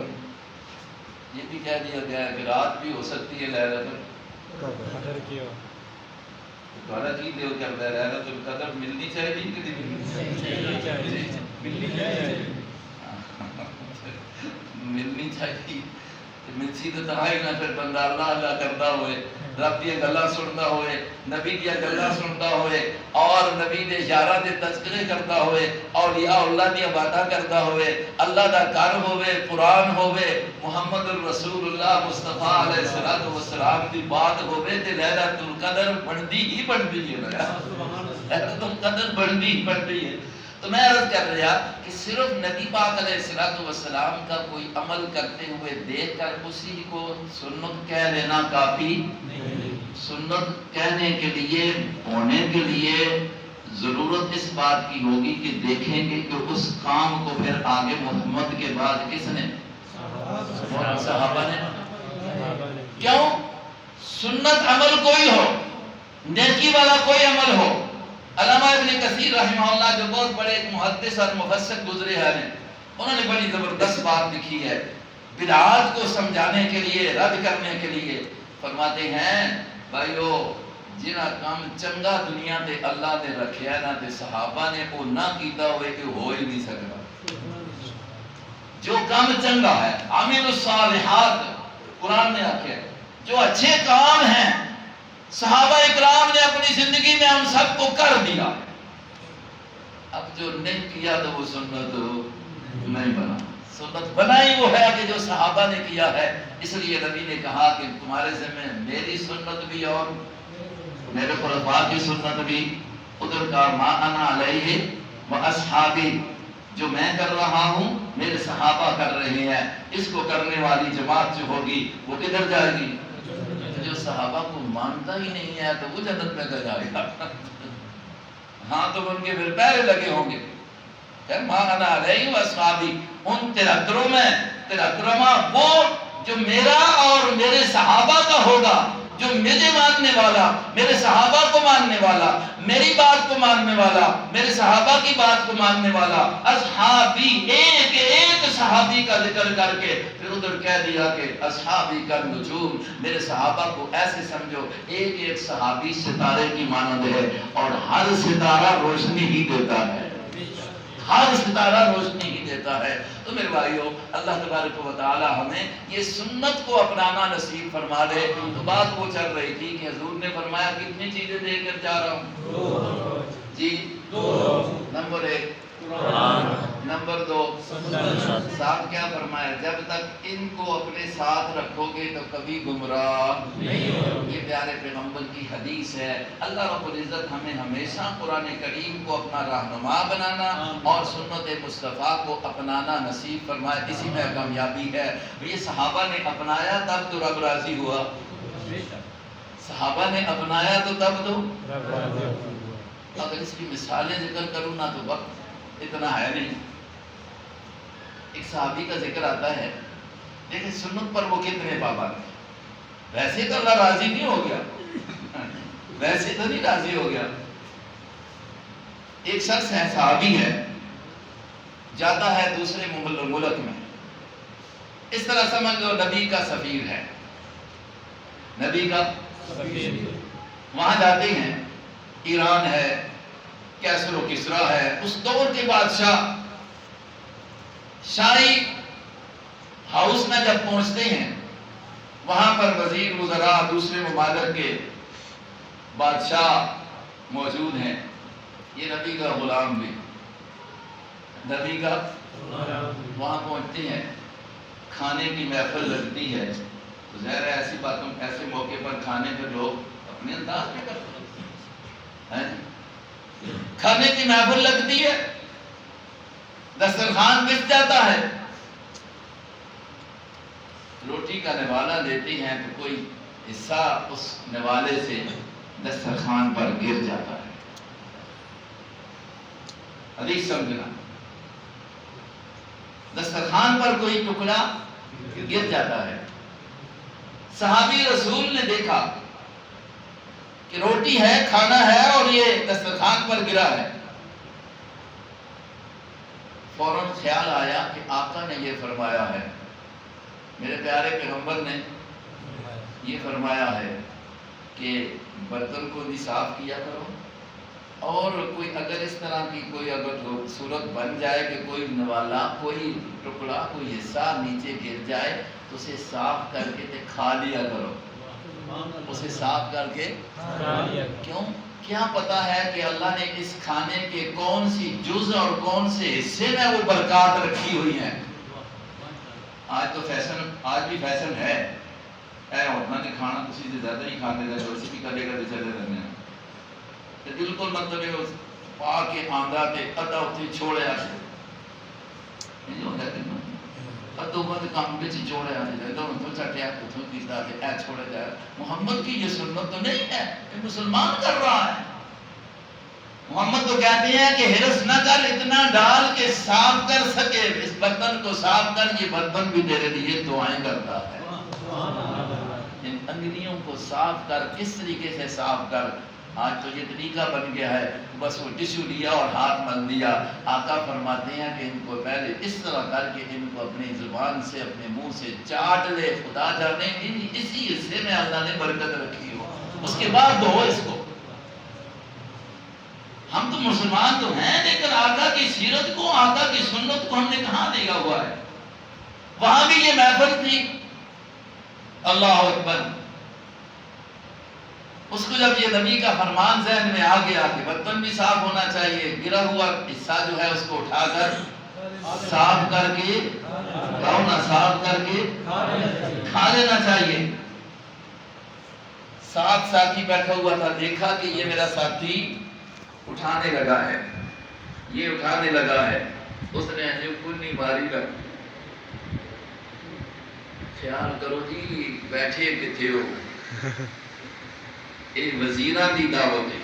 Speaker 1: یہ بھی کہہ دیا گیا ہے کہ رات بھی ہو سکتی ہے لیلۃ القدر کی ہو. دوبارہ کی دیو کرتا ہے لیلۃ القدر ملنی چاہیے کہ ملنی چاہیے. ملسی تو تہائی نہ پھر بندہ اللہ اللہ کرتا ہوئے، رب دیا گلا سنتا ہوئے، نبی دیا گلا سنتا ہوئے، اور نبی دے یارہ دے تذکرے کرتا ہوئے، اولیاء اللہ دیا باتاں کرتا ہوئے، اللہ دا کار ہوئے، قرآن ہوئے، محمد الرسول اللہ مصطفیٰ علیہ السلام دی بات ہوئے تے لیلۃ القدر بندی ہی بندی ہے. لیلۃ القدر بندی ہی بندی ہے. تو میں عرض کر رہا کہ صرف نبی پاک علیہ السلام کا کوئی عمل کرتے ہوئے دیکھ کر اسی کو سنت کہہ لینا کافی نہیں. سنت کہنے کے لیے، ہونے کے لیے ضرورت اس بات کی ہوگی کہ دیکھیں گے کہ اس کام کو پھر آگے محمد کے بعد کس نے؟ صحابہ نے. کیوں؟ سنت عمل کوئی ہو، نیکی والا کوئی عمل ہو. علامہ ابن کثیر رحمہ اللہ جو بہت بڑے ایک محدث اور مفسر گزرے ہیں، انہوں نے بڑی زبردست بات لکھی ہے بدعات کو سمجھانے کے لیے، رد کرنے کے لیے. فرماتے ہیں بھائیو جنہ کام چنگا دنیا تے اللہ نے رکھیا نہ تے صحابہ نے وہ نہ کیتا ہوئے کہ ہو ہی نہیں سکتا. جو کام چنگا ہے، عامل الصالحات قرآن نے آکھیا، جو اچھے کام ہیں صحابہ اکرام نے اپنی زندگی میں ہم سب کو کر دیا. اب جو نہیں کیا تو وہ سنت نہیں بنا. سنت بنائی وہ ہے کہ جو صحابہ نے کیا ہے. اس لیے نبی نے کہا کہ تمہارے ذمہ میری سنت بھی اور میرے خلفاء کی سنت بھی. ادھر کا ما انا علیہ و اصحابی، جو میں کر رہا ہوں میرے صحابہ کر رہے ہیں. اس کو کرنے والی جماعت جو ہوگی وہ کدھر جائے گی؟ جو صحابہ کو مانتا ہی نہیں ہے تو وہ جنت میں جائے گا. ہاں تو ان کے پھر پیرے لگے ہوں گے. ما انا علیہ و اصحابی، ان 73 میں 73واں وہ جو میرا اور میرے صحابہ کا ہوگا، جو مجھے ماننے والا، میرے صحابہ کو ماننے والا، میری بات کو ماننے والا، میرے صحابہ کی بات کو ماننے والا. اصحابی، ایک ایک صحابی کا ذکر کر کے پھر ادھر کہہ دیا کہ اصحابی کا نجوم، میرے صحابہ کو ایسے سمجھو ایک ایک صحابی ستارے کی مانند ہے اور ہر ستارہ روشنی ہی دیتا ہے. ہر ستارہ روشنی ہی دیتا ہے. تو میرے بھائیو، اللہ تبارک و تعالی ہمیں یہ سنت کو اپنانا نصیب فرما دے. تو بات وہ چل رہی تھی کہ حضور نے فرمایا کتنی چیزیں دے کر جا رہا ہوں؟ جی، نمبر 1 نمبر 2 ساتھ کیا فرمایا؟ جب تک ان کو اپنے ساتھ رکھو گے تو کبھی گمراہ نہیں ہوگے. یہ پیارے پیغمبر کی حدیث ہے. اللہ رب العزت ہمیں ہمیشہ قرآن کریم کو اپنا رہنما بنانا اور سنت مصطفیٰ کو اپنانا نصیب فرمائے. اسی میں کامیابی ہے. یہ صحابہ نے اپنایا تب تو رب راضی ہوا. صحابہ نے اپنایا تو تب تو. اگر اس کی مثالیں ذکر کروں نا تو وقت اتنا ہے نہیں. ایک صحابی کا ذکر آتا ہے، دیکھیں سنت پر وہ کتنے پابند ہیں. ویسے تو اللہ راضی نہیں ہو گیا، ویسے تو نہیں راضی ہو گیا. ایک شخص ہے، صحابی ہے، جاتا ہے دوسرے ملک میں. اس طرح سمجھ لو نبی کا سفیر ہے. نبی کا سفیر وہاں جاتے ہیں. ایران ہے، کیسر و کسرا ہے، اس دور کے بادشاہ. شاہی ہاؤس میں جب پہنچتے ہیں وہاں پر وزیر وزراء دوسرے ممالک کے بادشاہ موجود ہیں. یہ نبی کا غلام بھی، نبی کا وہاں پہنچتے ہیں. کھانے کی محفل لگتی ہے تو ظاہر ہے ایسی باتوں ایسے موقع پر کھانے پہ لوگ اپنے انداز میں کرتے ہیں. کھانے کی محفل لگتی ہے، دسترخوان بچ جاتا ہے. روٹی کا نوالہ دیتی ہیں تو کوئی حصہ اس نوالے سے دسترخوان پر گر جاتا ہے. حدیث سمجھنا، دسترخوان پر کوئی ٹکڑا گر جاتا ہے. صحابی رسول نے دیکھا کہ روٹی ہے، کھانا ہے اور یہ دسترخوان پر گرا ہے. فوراً خیال آیا کہ آقا نے یہ فرمایا ہے، میرے پیارے پیغمبر نے یہ فرمایا ہے کہ برتن کو بھی صاف کیا کرو، اور کوئی اگر اس طرح کی کوئی اگر صورت بن جائے کہ کوئی نوالا، کوئی ٹکڑا، کوئی حصہ نیچے گر جائے تو اسے صاف کر کے کھا لیا کرو. اسے صاف کر کے کیوں؟ کیا پتا ہے کہ اللہ نے اس کھانے کے کون سی جز اور کون سے حصے میں وہ برکات رکھی ہوئی ہیں. آج تو فیشن، آج بھی فیشن ہے اتنا نے کھانا کسی سے زیادہ ہی کھاتے رہے، ویسے بھی کرے کرتے چلے رہنے ہیں. بالکل مطلب پا کے آندھا تے ادھا اتنے چھوڑے آتے ادھو بد کام بچ چھوڑے آتے ادھو اتوں چٹیا اتوں پیتا تے اے چھوڑے جائے. محمد کی یہ سنت تو نہیں ہے، یہ مسلمان کر رہا ہے. محمد تو کہتے ہیں کہ حرص نہ کر، اتنا ڈال کے صاف کر سکے، اس برتن کو صاف کر، یہ برتن بھی تیرے لیے دعائیں کرتا ہے. ان انگلیوں کو صاف کر، کس طریقے سے صاف کر. آج تو یہ طریقہ بن گیا ہے، بس وہ ٹشو لیا اور ہاتھ مل دیا. آقا فرماتے ہیں کہ ان کو پہلے اس طرح کر کے ان کو اپنی زبان سے، اپنے منہ سے چاٹ لے. خدا جانے اسی حصے میں اللہ نے برکت رکھی ہو، اس کے بعد دھو اس کو. ہم تو مسلمان تو ہیں لیکن آقا کی سیرت کو، آقا کی سنت کو ہم نے کہاں دیکھا ہوا ہے. وہاں بھی یہ محفل تھی. اللہ اکبر. اس کو جب یہ نبی کا فرمان ذہن میں آ گیا کہ برتن بھی صاف ہونا چاہیے، گرا ہوا حصہ جو ہے اس کو اٹھا کر صاف کر کے کہو نا، صاف کر کے کھا لینا چاہیے۔ ساتھ ساتھی بیٹھا ہوا تھا، دیکھا کہ یہ میرا ساتھی اٹھانے لگا ہے، یہ اٹھانے لگا ہے، اس نے جو کنی ماری لگ، خیال کرو جی بیٹھے کتھے ہو، یہ وزیراں دی دعوت ہے،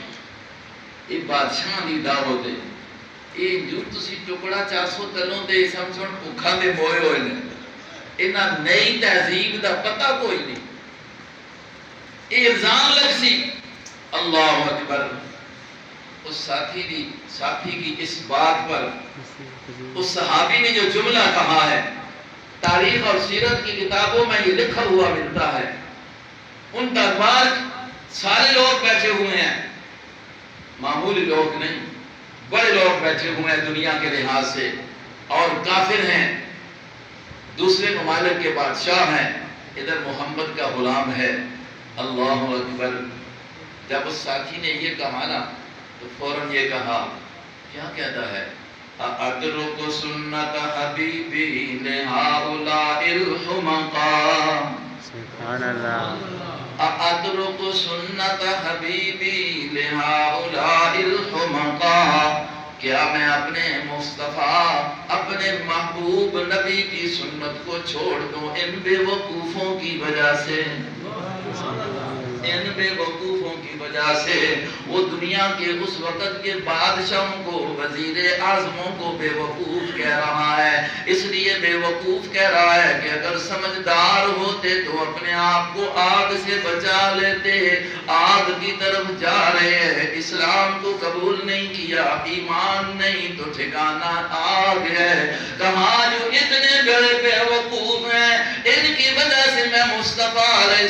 Speaker 1: یہ بادشاہ دی دعوت ہے، یہ جو تسی ٹکڑا 400 تلوں دے سمجھن بھوکھا دے موئے ہوئے نے، انہاں نئی تہذیب دا پتہ کوئی نہیں، یہ الزام لگ سی۔ اللہ اکبر، اس ساتھی کی اس بات پر اس صحابی نے جو جملہ کہا ہے، تاریخ اور سیرت کی کتابوں میں یہ لکھا ہوا ملتا ہے، ان دربار سارے لوگ بیٹھے ہوئے ہیں، معمولی لوگ نہیں، بڑے لوگ بیٹھے ہوئے ہیں دنیا کے لحاظ سے، اور کافر ہیں، دوسرے ممالک کے بادشاہ ہیں، ادھر محمد کا غلام ہے۔ اللہ اکبر، جب اس ساتھی نے یہ کہا نا تو فوراً یہ کہا، کیا کہتا ہے؟ اَأَدْرُكُ سُنَّةَ حَبِيبِي لِهَؤُلَاءِ الْحُمَقَاءِ،
Speaker 2: سبحان اللہ،
Speaker 1: اَأَدْرُكُ سُنَّةَ حَبِيبِي لِهَؤُلَاءِ الْحُمَقَاءِ، کیا میں اپنے مصطفیٰ، اپنے محبوب نبی کی سنت کو چھوڑ دوں ان بے وقوفوں کی وجہ سے؟ ان بے وقوفوں کی وجہ سے وہ دنیا کے اس وقت کے بادشاہوں کو، وزیر اعظموں کو بے وقوف کہہ رہا ہے۔ اس لیے بے وقوف کہہ رہا ہے کہ اگر سمجھدار ہوتے تو اپنے آپ کو آگ سے بچا لیتے، آگ کی طرف جا رہے ہیں، اسلام کو قبول نہیں کیا، ایمان نہیں تو ٹھکانہ آگ ہے۔ کہاں جو اتنے بڑے بے وقوف ہیں، ان کی وجہ سے میں مصطفیٰ علیہ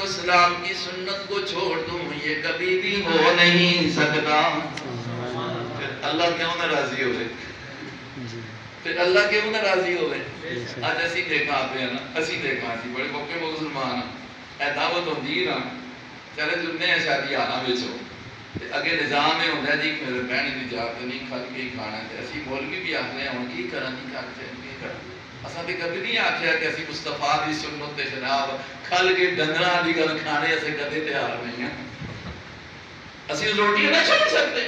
Speaker 1: السلام کی سنت کو چھوڑ دوں، یہ کبھی بھی ہو نہیں سکتا۔ پھر اللہ کیوں ناراضی ہوئے؟ پھر اللہ کیوں ناراضی ہوئے؟ آج اسی دیکھا آتے ہیں نا، اسی دیکھا آتی بڑے موقع مسلمان اے دعوت ہوندی نا، چلے جننے ہیں شادی آنا بیچو، اگے نظام ہے ہوندہ جی میرے بہن دی جات نہیں کھل کے کھانا ہے، اسی مولوی بھی آخر ہیں ہوں کی کرا نہیں کرتے ہیں، کی کرا اساں بھی کبھی نہیں آکھیا کہ اسی مصطفیٰ دی سنت تے جناب کھل کے ڈنگراں دی گل کھانے اسے کدے تیار نہیں ہیں، اسی روٹی نہ چھوڑ سکتے،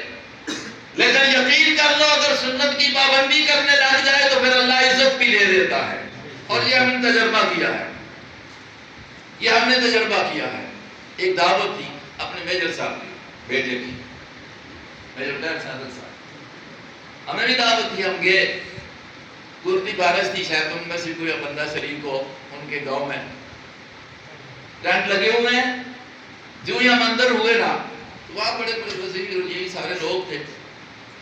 Speaker 1: لیکن یقین کر لو اگر سنت کی پابندی کرنے لگ جائے تو پھر اللہ عزت بھی دے دیتا ہے۔ اور یہ ہم نے تجربہ کیا ہے، یہ ہم نے تجربہ کیا ہے۔ ایک دعوت تھی اپنے میجر صاحب کی بیٹے کی، میجر ڈیر صادق صاحب، ہمیں بھی دعوت تھی، ہم گئے، کورتی بارش تھی، شاید ان میں سے کوئی بندہ شریک ہو، ان کے گاؤں میں ٹینٹ لگے ہوئے ہیں، جو ہی ہم اندر ہوئے نا وہاں بڑے بڑے وزیر یہی سارے لوگ تھے،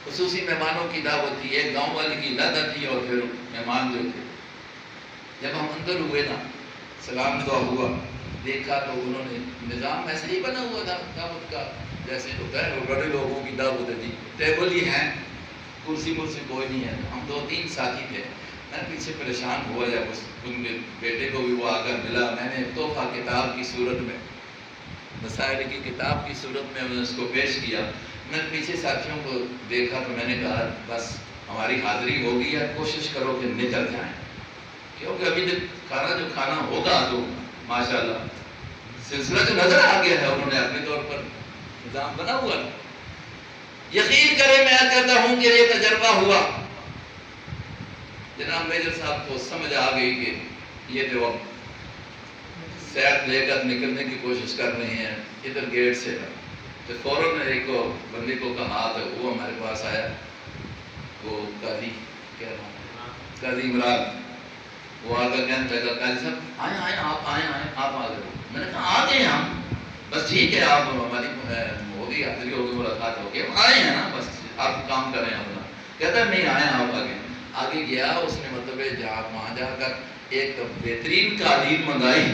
Speaker 1: خصوصی مہمانوں کی دعوت تھی، ایک گاؤں والے کی دادا تھی اور پھر مہمان جو تھے۔ جب ہم اندر ہوئے نا سلام دعا ہوا، دیکھا تو انہوں نے نظام ایسے ہی بنا ہوا تھا دعوت کا جیسے ہوتا ہے، وہ بڑے لوگوں کی دعوت ہے جی، ٹیبل ہی ہیں، کرسی کوئی نہیں ہے، ہم 2-3 ساتھی تھے۔ میں پیچھے پریشان ہوا جب ان کے بیٹے کو بھی وہ آ کر ملا، میں نے تحفہ کتاب کی صورت میں، مسائل کی کتاب کی صورت میں اس کو پیش کیا۔ میں پیچھے ساتھیوں کو دیکھا تو میں نے کہا بس ہماری حاضری ہوگی ہے، کوشش کرو کہ نکل جائیں، کیونکہ ابھی تک کھانا ہوگا تو ماشاءاللہ سلسلہ جو نظر آ گیا ہے، انہوں نے اپنے طور پر نظام بنا ہوا ہے۔ یقین کرے میں کہتا ہوں کہ یہ تجربہ ہوا، جناب میجر صاحب کو سمجھ آ گئی کہ یہ تو اب سیٹ لے کر نکلنے کی کوشش کر رہے ہیں ادھر گیٹ سے، تو فوراً ایک بندے کو کہا تو وہ ہمارے پاس آیا، وہ قاضی کہہ رہا ہوں قاضی عمران، وہ آ کر کہنے لگا قاضی صاحب آئیں آپ آپ آ گئے۔ میں نے کہا آ گئے ہم، بس ٹھیک ہے آپ ہماری ہوگی حاضری ہوگی ملاقات ہوگی، ہم آئے ہیں نا، بس آپ کام کریں اپنا۔ کہتا ہے نہیں آئے آپ آگے گیا، اس نے مطلب وہاں جا کر ایک بہترین قالین منگائی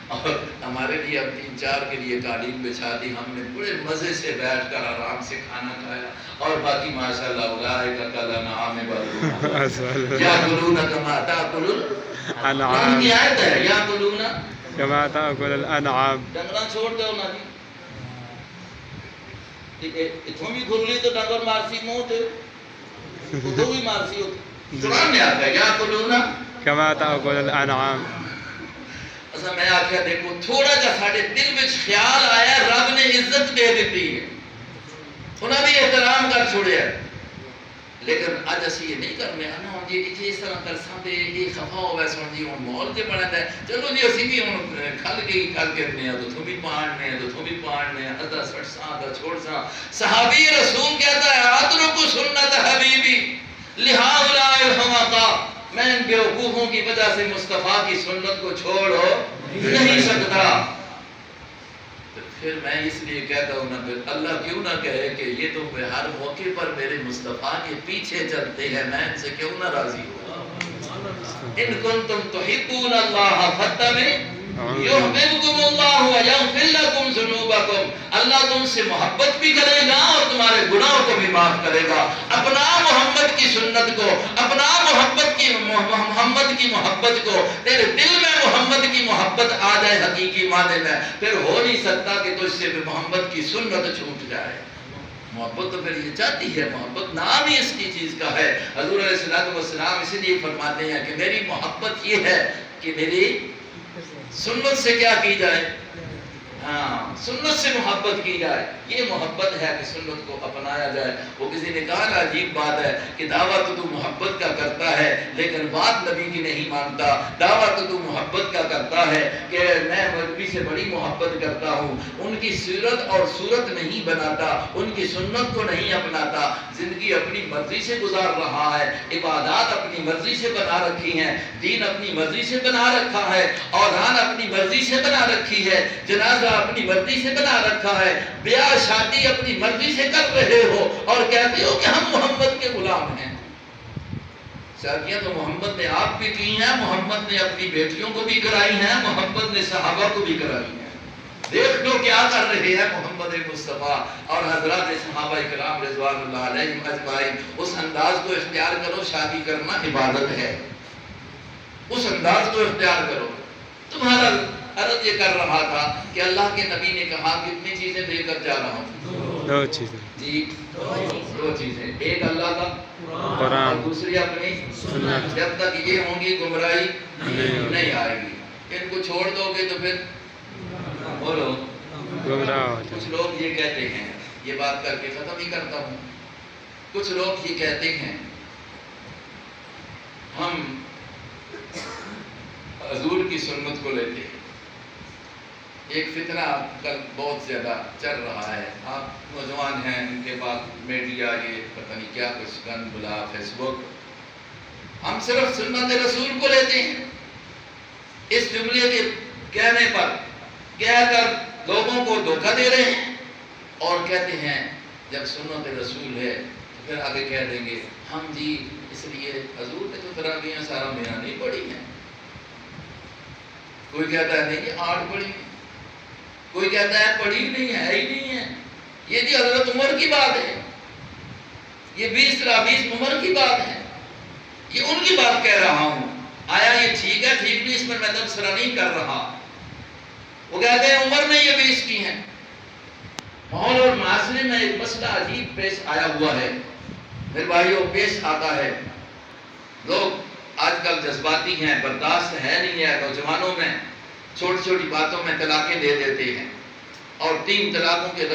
Speaker 1: اور ہمارے لیے اب 3-4 کے لیے قالین بچھا دی، ہم نے بڑے مزے سے بیٹھ کر آرام سے کھانا کھایا، اور باقی ماشاءاللہ اولئک کالانعام بل یاکلون کما تاکل الانعام کی آیت ہے، یاکلون
Speaker 2: کما تاکل الانعام،
Speaker 1: ڈنگراں چھوڑ دو نا جی، اتھوں بھی کھل لی تو ڈنگر مارسی منہ تے اتھوں بھی مارسی ہوتی، قرآن میں آتا ہے یاکلون
Speaker 2: كما تأكل الأنعام.
Speaker 1: اصلا میں آخیا دیکھو تھوڑا جا ساڑھے دل میں خیال آیا رب نے عزت دے دیتی ہے انہاں بھی احترام کر چھوڑے ہے لیکن آج اسی یہ نہیں کرنے آنا ہوں جی اتھے اس طرح کر ساندے یہ خفا ہو ویسا ہوں جی ہوں مول تے بڑھا ہے چلو جی اسی بھی ہوں کھل گئی کھل کرنے ہیں تو تم بھی پاننے ہیں تو تم بھی پاننے ہیں ادھا سٹ سا ادھا چھوڑ سا صحابی رسول کہتا ہے اترکو سنت حبیبی لہٰذا الحمقا میں ان بیوقوفوں کی وجہ سے مصطفیٰ کی سنت کو چھوڑ نہیں سکتا پھر میں اس لیے کہتا ہوں نا پھر اللہ کیوں نہ کہے کہ یہ تو ہر موقع پر میرے مصطفیٰ کے پیچھے چلتے ہیں میں ان سے کیوں نہ راضی ہوں ان کنتم تحبون اللہ فاتبعونی یحببکم اللہ ویغفر لکم ذنوبکم اللہ تم سے محبت بھی کرے گا اور تمہارے گناہوں کو بھی معاف کرے گا اپنا محمد کی سنت کو اپنا محمد کی محبت کو تیرے دل میں محمد کی محبت آ جائے حقیقی معنی میں پھر ہو نہیں سکتا کہ تجھ سے محمد کی سنت چھوٹ جائے محبت تو پھر یہ چاہتی ہے محبت نام ہی اس کی چیز کا ہے حضور علیہ السلام اسی لیے فرماتے ہیں کہ میری محبت یہ ہے کہ میری سنت سے کیا کی جائے ہاں سنت سے محبت کی جائے یہ محبت ہے کہ سنت کو اپنایا جائے وہ کسی نے کہا نا عجیب بات ہے کہ دعویٰ تو محبت کا کرتا ہے لیکن بات نبی کی نہیں مانتا دعویٰ تو محبت کا کرتا ہے کہ میں نبی سے بڑی محبت کرتا ہوں ان کی سیرت اور صورت نہیں بناتا ان کی سنت کو نہیں اپناتا زندگی اپنی مرضی سے گزار رہا ہے عبادات اپنی مرضی سے بنا رکھی ہیں دین اپنی مرضی سے بنا رکھا ہے اذان اپنی مرضی سے بنا رکھی ہے جنازہ اپنی مرضی سے بنا رکھا ہے بیاہ شادی اپنی مرضی سے کر رہے ہو اور کہتے ہو کہ ہم محمد کے غلام ہیں شادیاں تو محمد نے آپ بھی کی ہیں محمد نے اپنی بیٹیوں کو بھی کرائی ہیں محمد نے صحابہ کو بھی کرائی ہیں دیکھ لو کیا کر رہے ہیں محمد مصطفیٰ اور حضرات صحابہ کرام رضوان اللہ علیہم اجمعین اس انداز کو اختیار کرو شادی کرنا عبادت ہے اس انداز کو اختیار کرو تمہارا عرض یہ کر رہا تھا کہ اللہ کے نبی نے کہا کتنی چیزیں دے کر جا رہا ہوں
Speaker 2: دو چیزیں
Speaker 1: جی دو چیزیں ایک اللہ کا
Speaker 2: قرآن
Speaker 1: اور دوسری اپنی
Speaker 2: سنت
Speaker 1: جب تک یہ ہوں گی گمراہی نہیں آئے گی ان کو چھوڑ دو گے تو پھر بولو
Speaker 2: گمراہ ہو
Speaker 1: کچھ
Speaker 2: جائے
Speaker 1: لوگ یہ کہتے ہیں یہ بات کر کے ختم ہی کرتا ہوں کچھ لوگ یہ کہتے ہیں ہم حضور کی سنت کو لیتے ہیں ایک فتنہ کل بہت زیادہ چل رہا ہے آپ نوجوان ہیں ان کے پاس میڈیا یہ پتہ نہیں کیا کچھ گن بلا فیس بک ہم صرف سنت رسول کو لیتے ہیں اس جملے کے کہنے پر کہہ کر لوگوں کو دھوکہ دے رہے ہیں اور کہتے ہیں جب سنت رسول ہے تو پھر آگے کہہ دیں گے ہم جی اس لیے حضور نے تو تراویحیں سارا میرا نہیں پڑھی ہیں کوئی کہتا ہے نہیں یہ 8 پڑھی ہے کوئی کہتا ہے پڑھی نہیں ہے ہی نہیں ہے یہ جی حضرت عمر کی بات ہے یہ 20 عمر کی بات ہے یہ ان کی بات کہہ رہا ہوں آیا یہ ٹھیک ہے ٹھیک نہیں اس پر میں تبصرہ نہیں کر رہا وہ کہتے ہیں عمر نے یہ 20 کی ہیں ماحول اور معاشرے میں ایک مسئلہ عجیب پیش آیا ہوا ہے میرے بھائیوں پیش آتا ہے لوگ آج کل جذباتی ہیں برداشت ہے نہیں ہے نوجوانوں میں چھوٹی چھوٹی باتوں میں طلاقیں دے دیتے ہیں اور 3 طلاقوں کے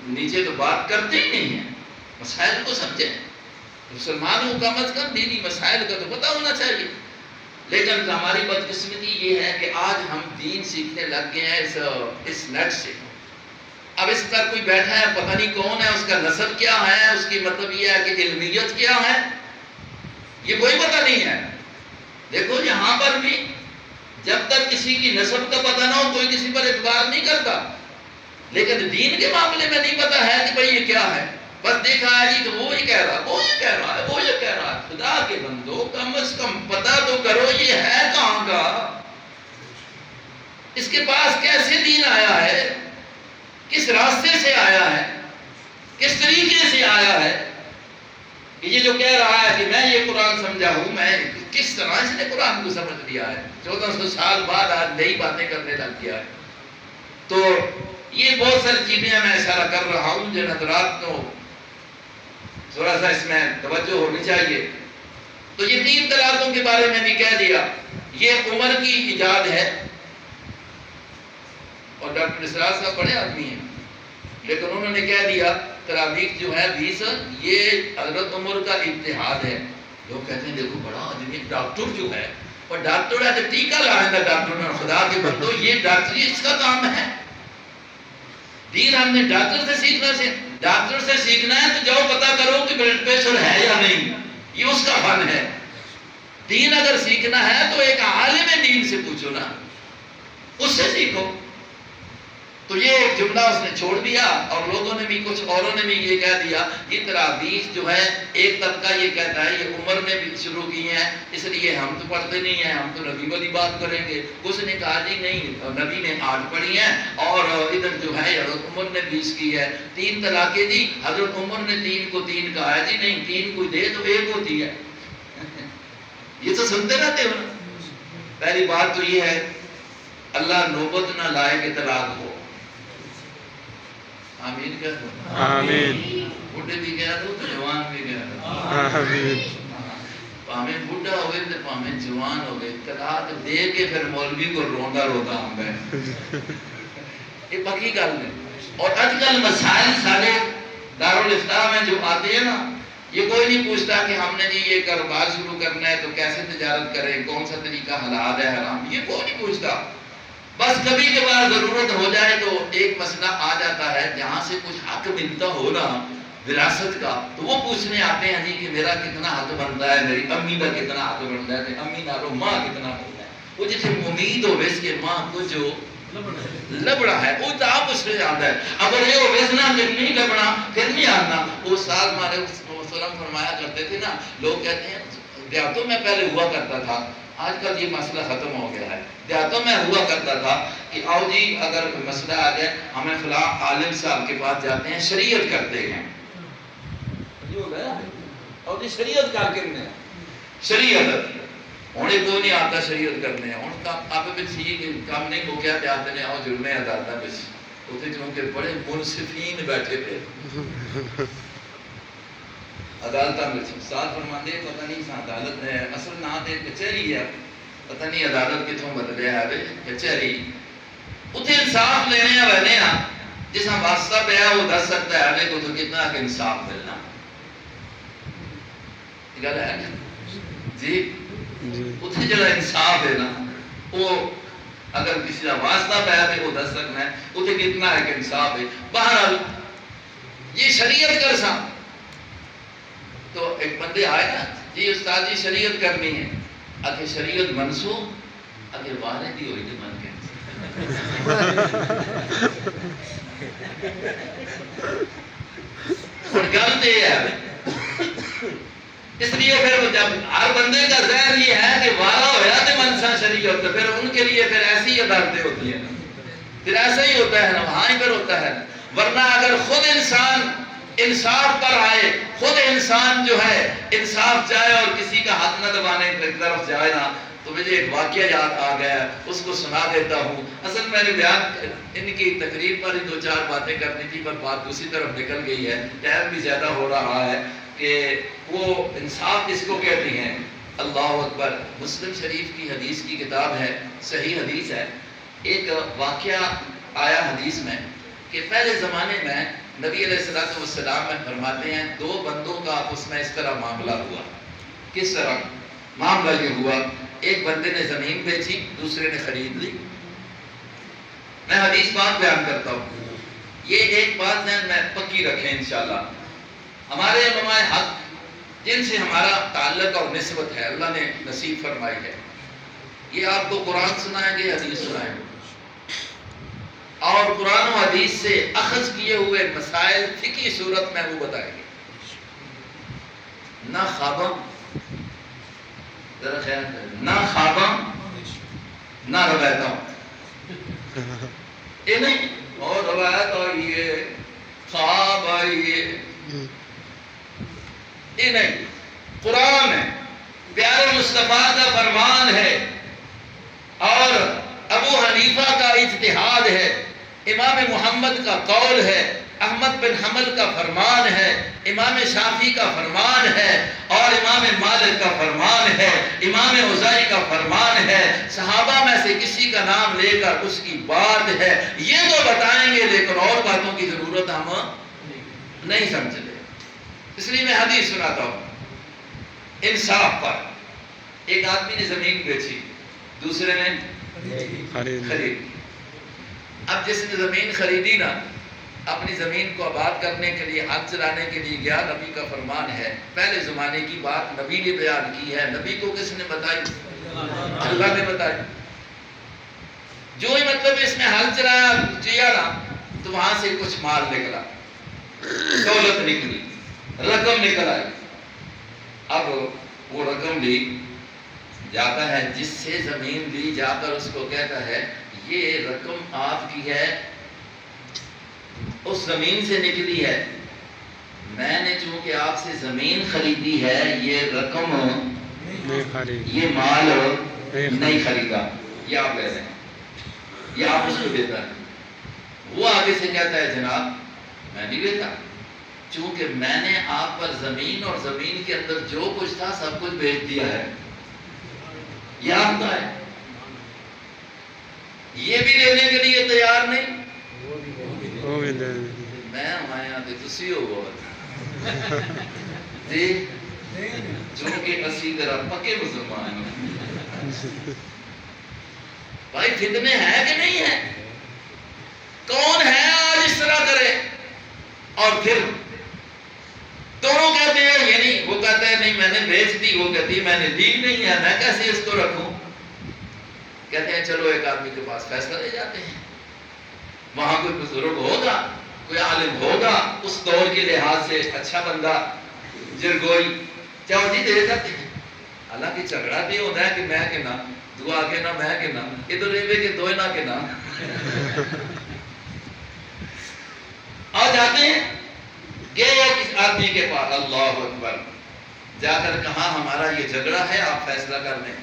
Speaker 1: نیچے تو بات کرتے ہی نہیں ہیں مسائل کو سمجھیں مسلمانوں کا کم از کم دینی مسائل کا تو پتہ ہونا چاہیے لیکن ہماری بدقسمتی یہ ہے کہ آج ہم دین سیکھنے لگ گئے ہیں اس نیٹ سے اب اس پر کوئی بیٹھا ہے پتہ نہیں کون ہے اس کا نسب کیا ہے اس کی مطلب یہ ہے کہ علمیت کیا ہے یہ کوئی پتہ نہیں ہے دیکھو یہاں پر بھی جب تک کسی کی نسب کا پتہ نہ ہو کوئی کسی پر اعتبار نہیں کرتا لیکن دین کے معاملے میں نہیں پتہ ہے کہ بھئی یہ کیا ہے بس دیکھا ہے جی کہ وہ یہ کہہ رہا وہ یہ کہہ رہا ہے وہ یہ کہہ رہا ہے خدا کے بندو کم از کم پتہ تو کرو یہ ہے کہاں کا اس کے پاس کیسے دین آیا ہے کس راستے سے آیا ہے کس طریقے سے آیا ہے کہ یہ جو کہہ رہا ہے کہ میں یہ قرآن سمجھا ہوں میں کس طرح اس نے قرآن کو سمجھ لیا ہے 1400 سال بعد آج نئی باتیں کرنے لگ گیا ہے تو یہ بہت ساری چیزیں میں اشارہ کر رہا ہوں جن حضرات کو تھوڑا سا اس میں توجہ ہونی چاہیے تو یہ 3 طلاقوں کے بارے میں بھی کہہ دیا یہ عمر کی ایجاد ہے، اور ڈاکٹر اسرار صاحب بڑے آدمی ہیں لیکن انہوں نے کہہ دیا تراویح جو ہے 20 یہ حضرت عمر کا اجتہاد ہے۔ لوگ کہتے ہیں دیکھو بڑا آدمی ڈاکٹر جو ہے، اور ڈاکٹر ہے تو ٹیکہ لگائیں گا ڈاکٹر میں، خدا کے بندو یہ ڈاکٹری اس کا کام ہے۔ دین ہم نے ڈاکٹر سے سیکھنا ہے تو جاؤ پتہ کرو کہ بلڈ پریشر ہے یا نہیں، یہ اس کا فن ہے۔ دین اگر سیکھنا ہے تو ایک عالم دین سے پوچھو نا، اس سے سیکھو۔ تو یہ ایک جملہ اس نے چھوڑ دیا، اور لوگوں نے بھی کچھ اوروں نے بھی یہ کہہ دیا یہ تراویح جو ہے ایک طبقہ یہ کہتا ہے یہ عمر نے بھی شروع کی ہیں اس لیے ہم تو پڑھتے نہیں ہیں، ہم تو نبی والی بات کریں گے۔ اس نے کہا جی نہیں، نبی نے 8 پڑھی ہیں اور ادھر جو ہے حضرت عمر نے 20 کی ہے۔ 3 طلاقیں دی، حضرت عمر نے 3 کو 3 کہا ہے، جی نہیں 3 کوئی دے تو 1 ہوتی ہے۔ یہ تو سنتے رہتے ہو نا۔ پہلی بات تو یہ ہے اللہ نوبت نہ لائے کہ طلاق ہو۔ آمین کہہ دو۔
Speaker 2: آمین۔
Speaker 1: بڈھے بھی کہہ دو تو جوان بھی کہہ دو۔
Speaker 2: آمین۔
Speaker 1: پاہمیں بڈھا ہوئے تو پاہمیں جوان ہوئے، طلاق دے کے پھر مولوی کو روندا روتا ہوں میں۔ یہ پکی گل ہے۔ اور آج کل مسائل سارے دارالفتاح میں جو آتے ہیں نا، یہ کوئی نہیں پوچھتا کہ ہم نے جی یہ کاروبار شروع کرنا ہے تو کیسے تجارت کریں، کون سا طریقہ حلال ہے حرام، یہ کوئی نہیں پوچھتا۔ بس کبھی کبھار ضرورت ہو جائے تو ایک مسئلہ آ جاتا ہے جہاں سے کچھ حق ملتا ہو نا وراثت کا، تو وہ پوچھنے آتے ہیں جی کہ میرا کتنا حق بنتا ہے، میری امی کا کتنا حق بنتا ہے، امی نالو ماں کتنا بنتا ہے۔ وہ جسے امید ہو اس کے ماں کو جو لبڑا ہے وہ تو آپ اس سے آتا ہے، اگر یہ ویسنا کہ نہیں لبڑا پھر نہیں آنا۔ وہ سال ہمارے وسلم فرمایا کرتے تھے نا، لوگ کہتے ہیں دیہاتوں میں پہلے ہوا کرتا تھا، آج کل یہ مسئلہ ختم ہو گیا ہے۔ دیہاتوں میں ہوا کرتا تھا کہ آؤ جی اگر کوئی مسئلہ آ جائے ہمیں فلاں عالم صاحب کے پاس جاتے ہیں، شریعت کرتے ہیں۔ اور جی شریعت کر کے شریعت ہونے کو نہیں آتا شریعت کرنے ہیں، ان کا آپ بھی ٹھیک کام نہیں ہو گیا دیہاتے نے آؤ جرمے عدالتہ بس ہوتے کیونکہ بڑے منصفین بیٹھے تھے عدالتہ میں ساتھ فرماندے پتہ نہیں سا عدالت ہے اصل نہ دے کچہری ہے، پتہ نہیں عدالت کتوں بدلے ہے بے کچہری اتنے انصاف لینے ہیں رہنے ہیں، جس ہم واسطہ پہ ہے وہ دس سکتا ہے ہمیں کو تو کتنا کہ انصاف ملنا گل ہے جی اتنے جڑا انصاف ہے نا وہ اگر کسی کا واسطہ پہ ہے وہ دس سکنا ہے اتنے کتنا ہے کہ انصاف ہے۔ بہرحال یہ شریعت کر سا تو ایک بندے آئے نا جی استاد جی شریعت کرنی ہے، اگر شریعت منسوخ اگر وانے دی ہوئی تھی من کے اور گل تو یہ ہے اس لیے پھر جب ہر بندے کا ذہن یہ ہے کہ وارا ہویا تو منسا شریعت تو پھر ان کے لیے پھر ایسی عدالتیں ہوتی ہیں، پھر ایسا ہی ہوتا ہے نا وہاں ہی پھر ہوتا ہے۔ ورنہ اگر خود انسان انصاف پر آئے، خود انسان جو ہے انصاف چاہے اور کسی کا حق نہ دبانے کی طرف جائے نا، تو مجھے ایک واقعہ یاد آ گیا ہے اس کو سنا دیتا ہوں۔ اصل میں نے بیان ان کی تقریر پر ہی 2-4 باتیں کرنی تھی پر بات دوسری طرف نکل گئی ہے، ٹائم بھی زیادہ ہو رہا ہے کہ وہ انصاف کس کو کہتی ہیں۔ اللہ اکبر، مسلم شریف کی حدیث کی کتاب ہے، صحیح حدیث ہے۔ ایک واقعہ آیا حدیث میں کہ پہلے زمانے میں نبی علیہ السلام میں فرماتے ہیں 2 بندوں کا آپس میں اس طرح معاملہ ہوا۔ کس طرح معاملہ یہ ہوا، ایک بندے نے زمین بیچی، دوسرے نے خرید لی۔ میں حدیث بات بیان کرتا ہوں، یہ ایک بات ہے میں پکی رکھیں انشاءاللہ۔ ہمارے علماء حق جن سے ہمارا تعلق اور نسبت ہے اللہ نے نصیب فرمائی ہے، یہ آپ کو قرآن سنائیں گے حدیث سنائیں گے اور قرآن و حدیث سے اخذ کیے ہوئے مسائل فقہی صورت میں وہ بتائیں گے، نہ خواباں ذرا خیال کریں، نہ خواباں نہ روایتاں، یہ نہیں اور روایت آئیے خواب آئیے، یہ نہیں، قرآن ہے، پیارے مصطفیٰ کا فرمان ہے اور ابو حنیفہ کا اجتہاد ہے، امام محمد احمد کا قول ہے، احمد بن حنبل کا فرمان ہے، امام شافعی کا فرمان ہے، اور امام مالک کا فرمان ہے، امام اوزاعی کا فرمان ہے، صحابہ میں سے کسی کا نام لے کر اس کی بات ہے، یہ تو بتائیں گے، لیکن اور باتوں کی ضرورت ہم نہیں سمجھ لے۔ اس لیے میں حدیث سناتا ہوں انصاف پر۔ ایک آدمی نے زمین بیچی، دوسرے نے خرید۔ اب جس نے زمین خریدی نا، اپنی زمین کو آباد کرنے کے لیے، حق چلانے کے لیے گیا، نبی کا فرمان ہے، پہلے زمانے کی بات نبی نے بیان کی ہے، نبی کو کس نے بتائی؟ اللہ نے بتائی۔ جو ہی مطلب اس میں حل چلایا کیا نا، تو وہاں سے کچھ مال نکلا، دولت نکلی، رقم نکل آئی۔ اب وہ رقم لی، جاتا ہے جس سے زمین لی، جا کر اس کو کہتا ہے یہ رقم آپ کی ہے، اس زمین سے نکلی ہے، میں نے چونکہ آپ سے زمین خریدی ہے، یہ رقم یہ مال نہیں خریدا، یہ آپ لے لیں، یہ آپ اس کو دیتا ہے۔ وہ آگے سے کہتا ہے جناب میں نہیں لیتا، چونکہ میں نے آپ پر زمین اور زمین کے اندر جو کچھ تھا سب کچھ بیچ دیا ہے، یہ آپ کا ہے۔ یہ بھی لینے کے لیے تیار نہیں، میں آیا تو تسی ہو بہت جی، چونکہ اسی طرح پکے مسلمان ہیں۔ بھائی فتنے ہیں کہ نہیں ہیں؟ کون ہے آج اس طرح کرے؟ اور پھر دونوں کہتے ہیں یہ نہیں، وہ کہتے ہیں نہیں میں نے بیچ دی، وہ کہتی ہے میں نے لی نہیں ہے، میں کیسے اس کو رکھوں؟ کہتے ہیں چلو ایک آدمی کے پاس فیصلہ لے جاتے ہیں، وہاں کوئی بزرگ ہوگا، کوئی عالم ہوگا، اس دور کے لحاظ سے اچھا بندہ، جرگوئی، چاہو جی دے جاتے ہیں۔ حالانکہ جھگڑا بھی ہوتا ہے کہ میں کے نہ، دعا کے نہ، میں کے نہ، ادھر ریوے کے دوئے نہ کے نہ۔ آ جاتے ہیں، گئے کس آدمی کے پاس، اللہ اکبر، جا کر کہا ہمارا یہ جھگڑا ہے، آپ فیصلہ کر لیں۔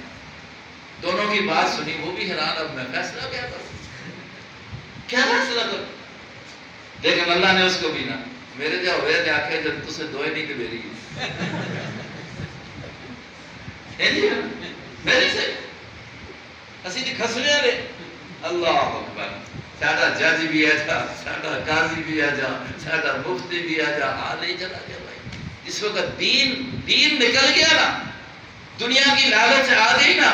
Speaker 1: دونوں کی بات سنی، وہ بھی حیران، اب میں فیصلہ کیا کروں، کیا فیصلہ کروں؟ لیکن اللہ نے اس کو بھی نہ، میرے جا ہوئے تھے آکھے جب تُسے دوئے نہیں تو میری میری سے اسی دی کھسنے آلے۔ اللہ اکبر، ساڑھا جج بھی آ جا، ساڑھا قاضی بھی آ جا، ساڑھا مفتی بھی آ جا، آلے ہی چلا گیا بھائی۔ اس وقت دین نکل گیا نا، دنیا کی لالچ آ گئی نا،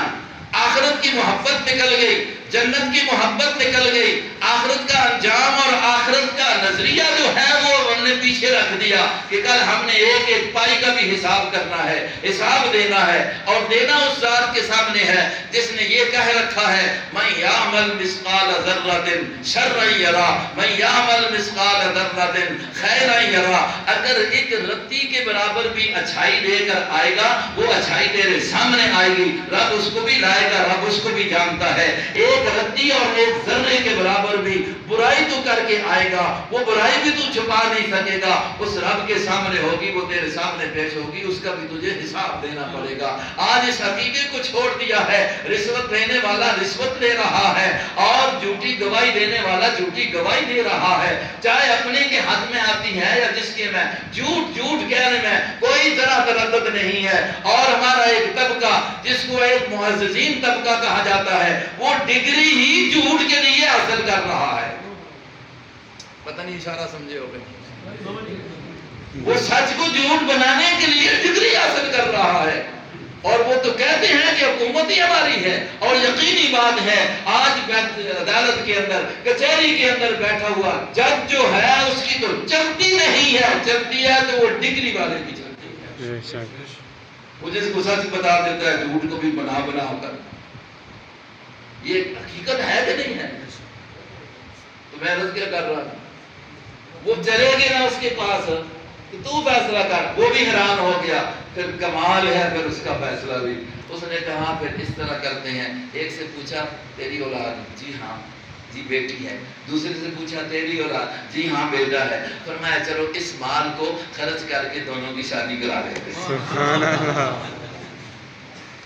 Speaker 1: آخرت کی محبت نکل گئی، جنت کی محبت نکل گئی، آخرت کا انجام اور آخرت کا نظریہ جو ہے وہ ہم نے پیچھے رکھ دیا کہ کل ہم نے ایک ایک پائی کا بھی حساب کرنا ہے، حساب دینا ہے، اور دینا اس ذات کے سامنے ہے جس نے یہ کہہ رکھا ہے من یعمل مثقال ذرۃ شرا یرا من یعمل مثقال ذرۃ خیرا یرا۔ اگر ایک رتی کے برابر بھی اچھائی لے کر آئے گا، وہ اچھائی تیرے سامنے آئے گی، رب اس کو بھی لائے گا، رب اس کو بھی جانتا ہے۔ ایک رتی اور ایک ذرے کے برابر بھی برائی تو کر کے آئے گا، وہ برائی بھی تو چھپا نہیں سکے گا، اس رب کے سامنے ہوگی، وہ تیرے سامنے پیش ہوگی، اس کا بھی تجھے حساب دینا پڑے گا۔ آج اس عقیدے کو چھوڑ دیا ہے، رشوت لینے والا رشوت لے رہا ہے، اور جھوٹی گواہی دینے والا جھوٹی گواہی دے رہا ہے، چاہے اپنے کے حق میں آتی ہے یا جس کے میں، جھوٹ کہنے میں کوئی ذرا تردد نہیں ہے۔ اور ہمارا ایک طبقہ جس کو ایک معززین طبقہ کہا جاتا ہے، وہ ڈگری ہی جھوٹ کے لیے حاصل کر رہا ہے۔ پتہ نہیں اشارہ سمجھے ہو گئے، وہ سچ کو جھوٹ بنانے کے لیے ڈگری حاصل کر رہا ہے، اور وہ تو کہتے ہیں کہ حکومت ہی ہماری ہے۔ اور یقینی بات ہے آج عدالت کے اندر، کچہری کے اندر بیٹھا ہوا جج جو ہے اس کی تو چلتی نہیں ہے، چلتی ہے تو وہ ڈگری والے کی چلتی ہے، وہ جس کو سچ بتا دیتا ہے جھوٹ کو بھی بنا کر۔ یہ حقیقت ہے کہ نہیں ہے؟ تو میں عرض کیا کر رہا تھا، وہ چلے گئے نا اس کے پاس کہ تو فیصلہ کر، وہ بھی حیران ہو گیا۔ پھر کمال ہے پھر اس کا فیصلہ بھی، اس نے کہا پھر اس طرح کرتے ہیں، ایک سے پوچھا تیری اولاد؟ جی ہاں۔ جی بیٹی ہے۔ دوسرے سے پوچھا تیری اولاد؟ جی ہاں بیٹا ہے۔ فرمایا چلو اس مال کو خرچ کر کے دونوں کی شادی کرا دیتے ہیں۔
Speaker 2: سبحان اللہ۔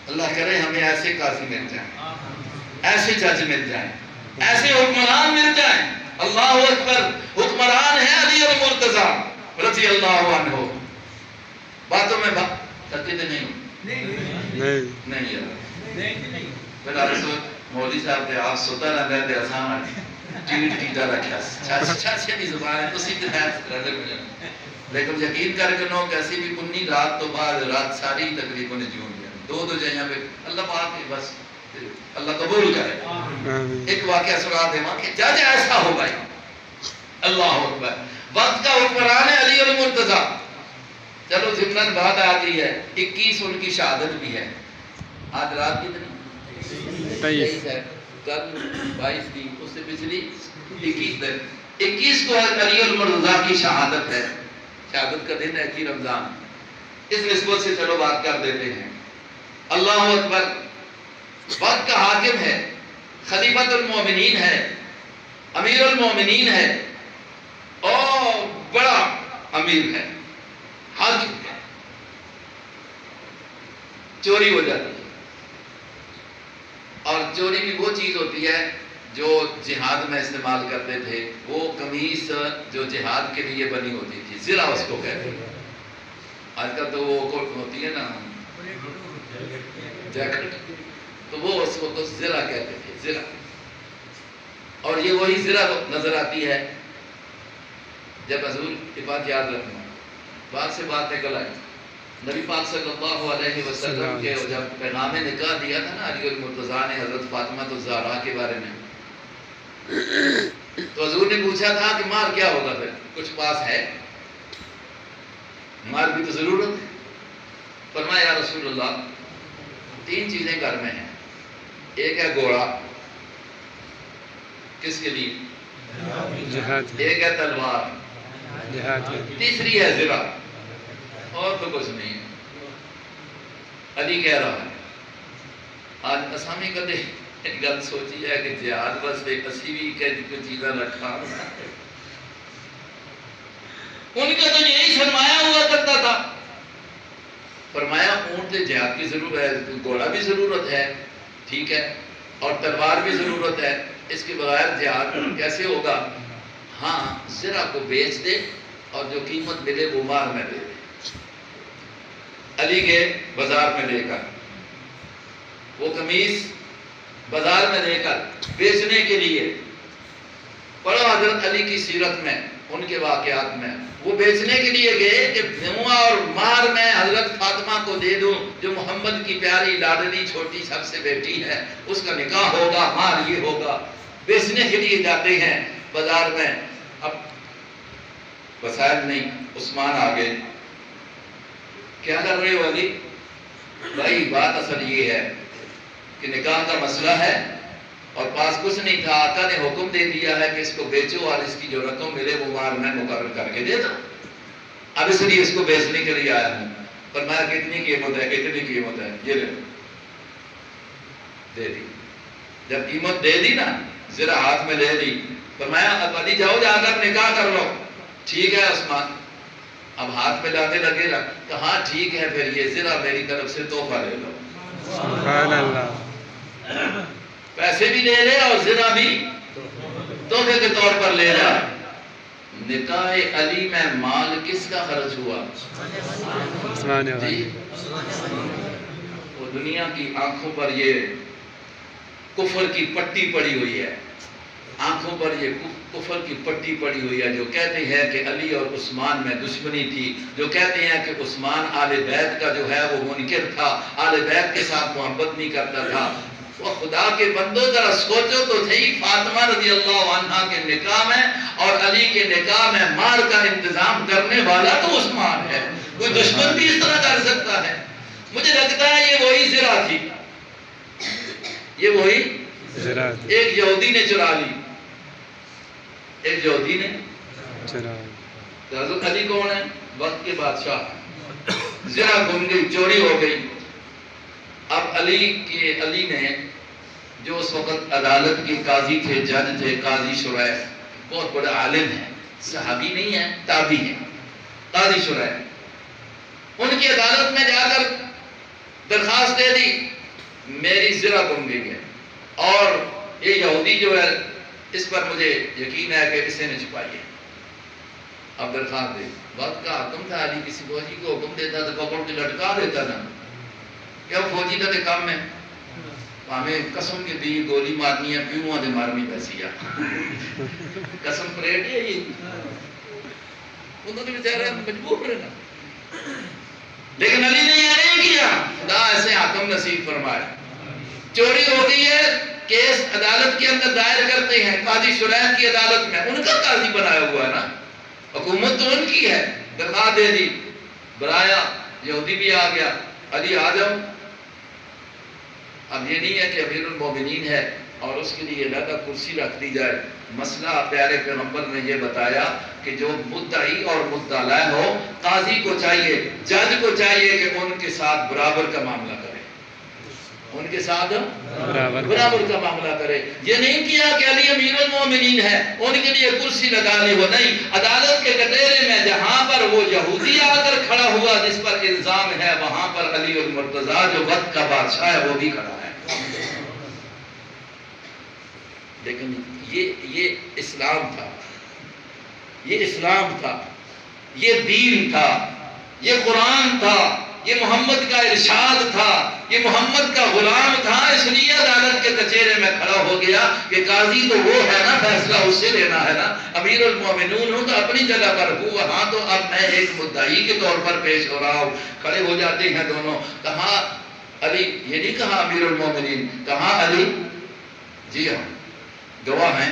Speaker 1: اللہ کرے ہمیں ایسے قاضی مل جائیں، ایسے جج مل جائیں، ایسے حکمران مل جائیں اللہ اکبر. حکمران ہے علی المرتضی رضی اللہ عنہ. باتوں میں تھکتے نہیں نہیں یار بلا رسول مولوی صاحب تے آپ سوتا نہ رہتے آسان ٹیٹ ٹیٹا رکھا چھاچھے دی زبان ہے اسی کے خیال رہے مجھے. لیکن یقین کر کے نو کیسی بھی کنی رات تو بعد رات ساری تقریباً جیون گیا دو جائیں پہ اللہ پاک کے بس اللہ قبول کرے. ایک واقعہ سنا دے کہ جج ایسا ہو گئی. اللہ اکبر. وقت کا حکمران ہے علی المرتضی. چلو ضمن بات آ گئی ہے 21 ان کی شہادت بھی ہے. آج رات کتنی 23 ہے کل 22 تھی اس سے پچھلی 21 دن 21 کو علی المرتضی کی شہادت ہے. شہادت کا دن ہے کہ رمضان. اس نسبت سے چلو بات کر دیتے ہیں. اللہ اکبر. وقت کا حاکم ہے خلیفۃ المومنین ہے امیر المومنین ہے اور بڑا امیر ہے حاکم ہے. چوری ہو جاتی ہے اور چوری بھی وہ چیز ہوتی ہے جو جہاد میں استعمال کرتے تھے. وہ قمیص جو جہاد کے لیے بنی ہوتی تھی زرہ اس کو کہتے ہیں. آج کل تو وہ کوٹ ہوتی ہے نا جیکٹ تو وہ اس کو تو زرہ کہتے تھے زرہ. اور یہ وہی زرہ نظر آتی ہے جب حضور کی بات یاد رکھنا بات سے بات نکل آئی. نبی پاک صلی اللہ علیہ وسلم کے جب پیغام نکاح دیا تھا نا علی المرتضیٰ نے حضرت فاطمہ الزہرا کے بارے میں تو حضور نے پوچھا تھا کہ مال کیا ہوگا پھر کچھ پاس ہے مال بھی تو ضرورت ہے. فرمایا یا رسول اللہ 3 چیزیں گھر میں ہیں. ایک ہے گھوڑا کس کے لیے جہاد. ایک ہے تلوار جہاد. تیسری ہے زرہ اور تو کچھ نہیں. علی کہہ رہا ہے آج اسامی کدے گل سوچی ہے کہ جہاد بس ایک اسی بھی کچھ چیزیں رکھا ان کا تو یہی فرمایا ہوا کرتا تھا. فرمایا اونٹ جہاد کی ضرورت ہے گھوڑا بھی ضرورت ہے ٹھیک ہے اور تلوار بھی ضرورت ہے. اس کے بغیر جہاد کیسے ہوگا. ہاں زرہ کو بیچ دے اور جو قیمت ملے وہ مال میں دے دے. علی کے بازار میں لے کر وہ قمیص بازار میں لے کر بیچنے کے لیے پڑھو حضرت علی کی سیرت میں ان کے واقعات میں وہ بیچنے کے لیے گئے کہ دھواں اور مار میں حضرت فاطمہ کو دے دوں جو محمد کی پیاری لاڈلی چھوٹی سب سے بیٹی ہے اس کا نکاح ہوگا مار یہ ہوگا. بیچنے کے لیے جاتے ہیں بازار میں. اب وسائل نہیں عثمان آگے کیا کر رہے ہو علی بھائی بات اصل یہ ہے کہ نکاح کا مسئلہ ہے اور پاس کچھ نہیں تھا. آقا نے حکم دے دیا ہے کہ اس کو بیچو اور اس کی جو رقم ملے وہ مار میں مقرر کر کے دے دو. اب اس لیے اس کو بیچنے کے لیے آیا ہوں. پر میں کتنی قیمت ہے کتنی قیمت ہے یہ لے دے دی. جب قیمت دے دی نا زرہ ہاتھ میں لے دی فرمایا اب علی جاؤ جا کر نکاح کر لو. ٹھیک ہے عثمان. اب ہاتھ میں لانے لگے نا کہاں ٹھیک ہے پھر یہ زرہ میری طرف سے تحفہ لے لو.
Speaker 2: سبحان اللہ.
Speaker 1: پیسے بھی لے لے اور زرہ بھی تحفے کے طور پر لے جا. نکاح علی میں مال کس کا خرچ ہوا جی وہ دنیا کی آنکھوں پر یہ کفر کی پٹی پڑی ہوئی ہے. آنکھوں پر یہ کفر کی پٹی پڑی ہوئی ہے جو کہتے ہیں کہ علی اور عثمان میں دشمنی تھی. جو کہتے ہیں کہ عثمان آل بیت کا جو ہے وہ منکر تھا آل بیت کے ساتھ محبت نہیں کرتا تھا. وہ خدا کے بندوں ذرا سوچو تو صحیح فاطمہ رضی اللہ عنہا کے نکاح میں اور علی کے نکاح میں مال کا انتظام کرنے والا تو عثمان ہے. کوئی دشمن بھی اس طرح کر سکتا ہے. مجھے لگتا ہے یہ وہی زرہ تھی یہ وہی ایک یہودی نے چرا لی. ایک یہودی نے حضرت علی کون ہے وقت کے بادشاہ. زرہ گم گئی چوری ہو گئی. اب علی نے جو اس وقت عدالت کے قاضی تھے جج تھے قاضی شریح بہت بڑا عالم ہے صحابی نہیں ہے تابعی ہے قاضی شریح. ان کی عدالت میں جا کر درخواست دے دی میری زرہ گم گئی ہے اور یہ یہودی جو ہے اس پر مجھے یقین ہے کہ اسے نے چھپائی ہے۔ عبد خان دے وقت کا حکم تھا، علی کسی فوجی کو حکم دیتا تو پکڑ کے لٹکا دیتا نا، کیا فوجی کا کام ہے؟ ہمیں قسم کے دی گولی مارنی ہے، پیوں دے مارنی پیسی قسم پریڈ ہے یہ، انہوں نے بیچارہ مجبور رہنا، لیکن علی نے یہ نہیں کیا۔ خدا ایسے حاکم نصیب فرمائے۔ چوری ہو گئی ہے، کیس عدالت کے اندر دائر کرتے ہیں، قاضی شریعت کی عدالت میں، ان کا قاضی بنایا ہوا ہے نا، حکومت تو ان کی ہے، درخواست دے دی، برایا، یہودی بھی آ گیا، علی آ جاؤ۔ اب یہ نہیں ہے کہ امیر المومنین ہے اور اس کے لیے علیحدہ کرسی رکھ دی جائے۔ مسئلہ پیارے پیغمبر نے یہ بتایا کہ جو مدعی اور مدعا ہو، قاضی کو چاہیے، جج کو چاہیے کہ ان کے ساتھ برابر کا معاملہ کرے، ان کے ساتھ برابر کا معاملہ کرے۔ یہ نہیں کیا کہ علی امیر المومنین ہے، ان کے لیے کرسی لگا لی ہو، نہیں، عدالت کے کٹہرے میں جہاں پر وہ یہودی آ کر کھڑا ہوا جس پر الزام ہے، وہاں پر علی المرتضیٰ جو وقت کا بادشاہ ہے وہ بھی کھڑا ہے۔ لیکن یہ اسلام تھا، یہ اسلام تھا، یہ دین تھا، یہ قرآن تھا، یہ محمد کا ارشاد تھا، یہ محمد کا غلام تھا، اس لیے عدالت کے کچہرے میں کھڑا ہو گیا کہ قاضی تو وہ ہے نا، فیصلہ اس سے لینا ہے نا، امیر المومنون ہوں تو اپنی جگہ پر ہوں، وہاں تو اب میں ایک مدعی کے طور پر پیش ہو رہا ہوں۔ کھڑے ہو جاتے ہیں دونوں، کہاں علی، یہ نہیں کہا امیر المومنین، کہاں علی؟ جی ہاں، گواہ ہیں،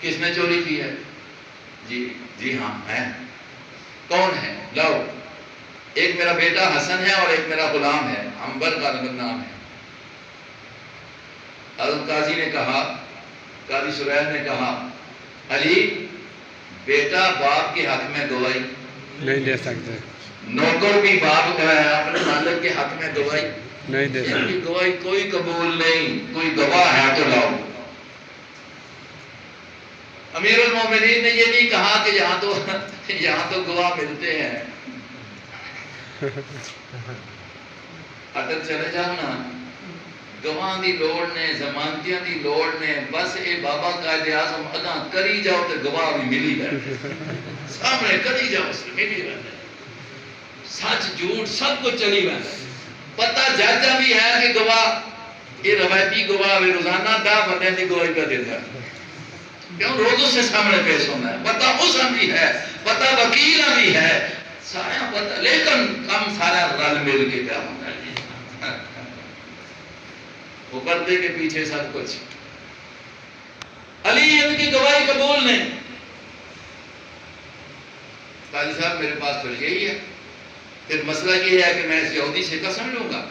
Speaker 1: کس نے چوری کی ہے؟ جی ہاں ہیں۔ کون ہے؟ لاؤ، ایک میرا بیٹا حسن ہے اور ایک میرا غلام ہے، عنبر غالباً نام ہے۔ حضرت قاضی نے کہا، قاضی شریعت نے کہا، علی بیٹا باپ کے حق میں گواہی
Speaker 2: نہیں دے سکتے،
Speaker 1: نوکر بھی باپ کا ہے اپنے مالک کے حق میں گواہی
Speaker 2: نہیں دے سکتے،
Speaker 1: گواہی کوئی قبول نہیں، کوئی گواہ ہے تو لاؤ۔ امیر المومنین نے یہ نہیں کہا کہ یہاں تو گواہ ملتے ہیں، اگر چلے جاؤ نا، گواہ دی لوڑ نے، ضمانتیاں دی لوڑ نے، بس اے بابا قائد اعظم ادا کری جاؤ تو گواہ بھی ملی بیٹھے، سامنے کری جاؤ سے ملی بیٹھے، سچ جھوٹ سب کو چلی بیٹھے، پتہ جاتا بھی ہے کہ گواہ یہ روایتی گواہ روزانہ دا بندے دی گواہی کا دیتا ہے، کیوں روزوں سے سامنے پیش ہونا ہے، پتہ اس بھی ہے، پتہ وکیل بھی ہے، سارا پتہ، لیکن کم سارا رل مل کے کیا ہونا ہے، وہ پردے کے پیچھے سب کچھ۔ علی ان کی گواہی قبول نہیں۔ قاضی صاحب میرے پاس پھر یہی ہے، پھر مسئلہ یہ ہے کہ میں اس یہودی سے قسم لوں گا۔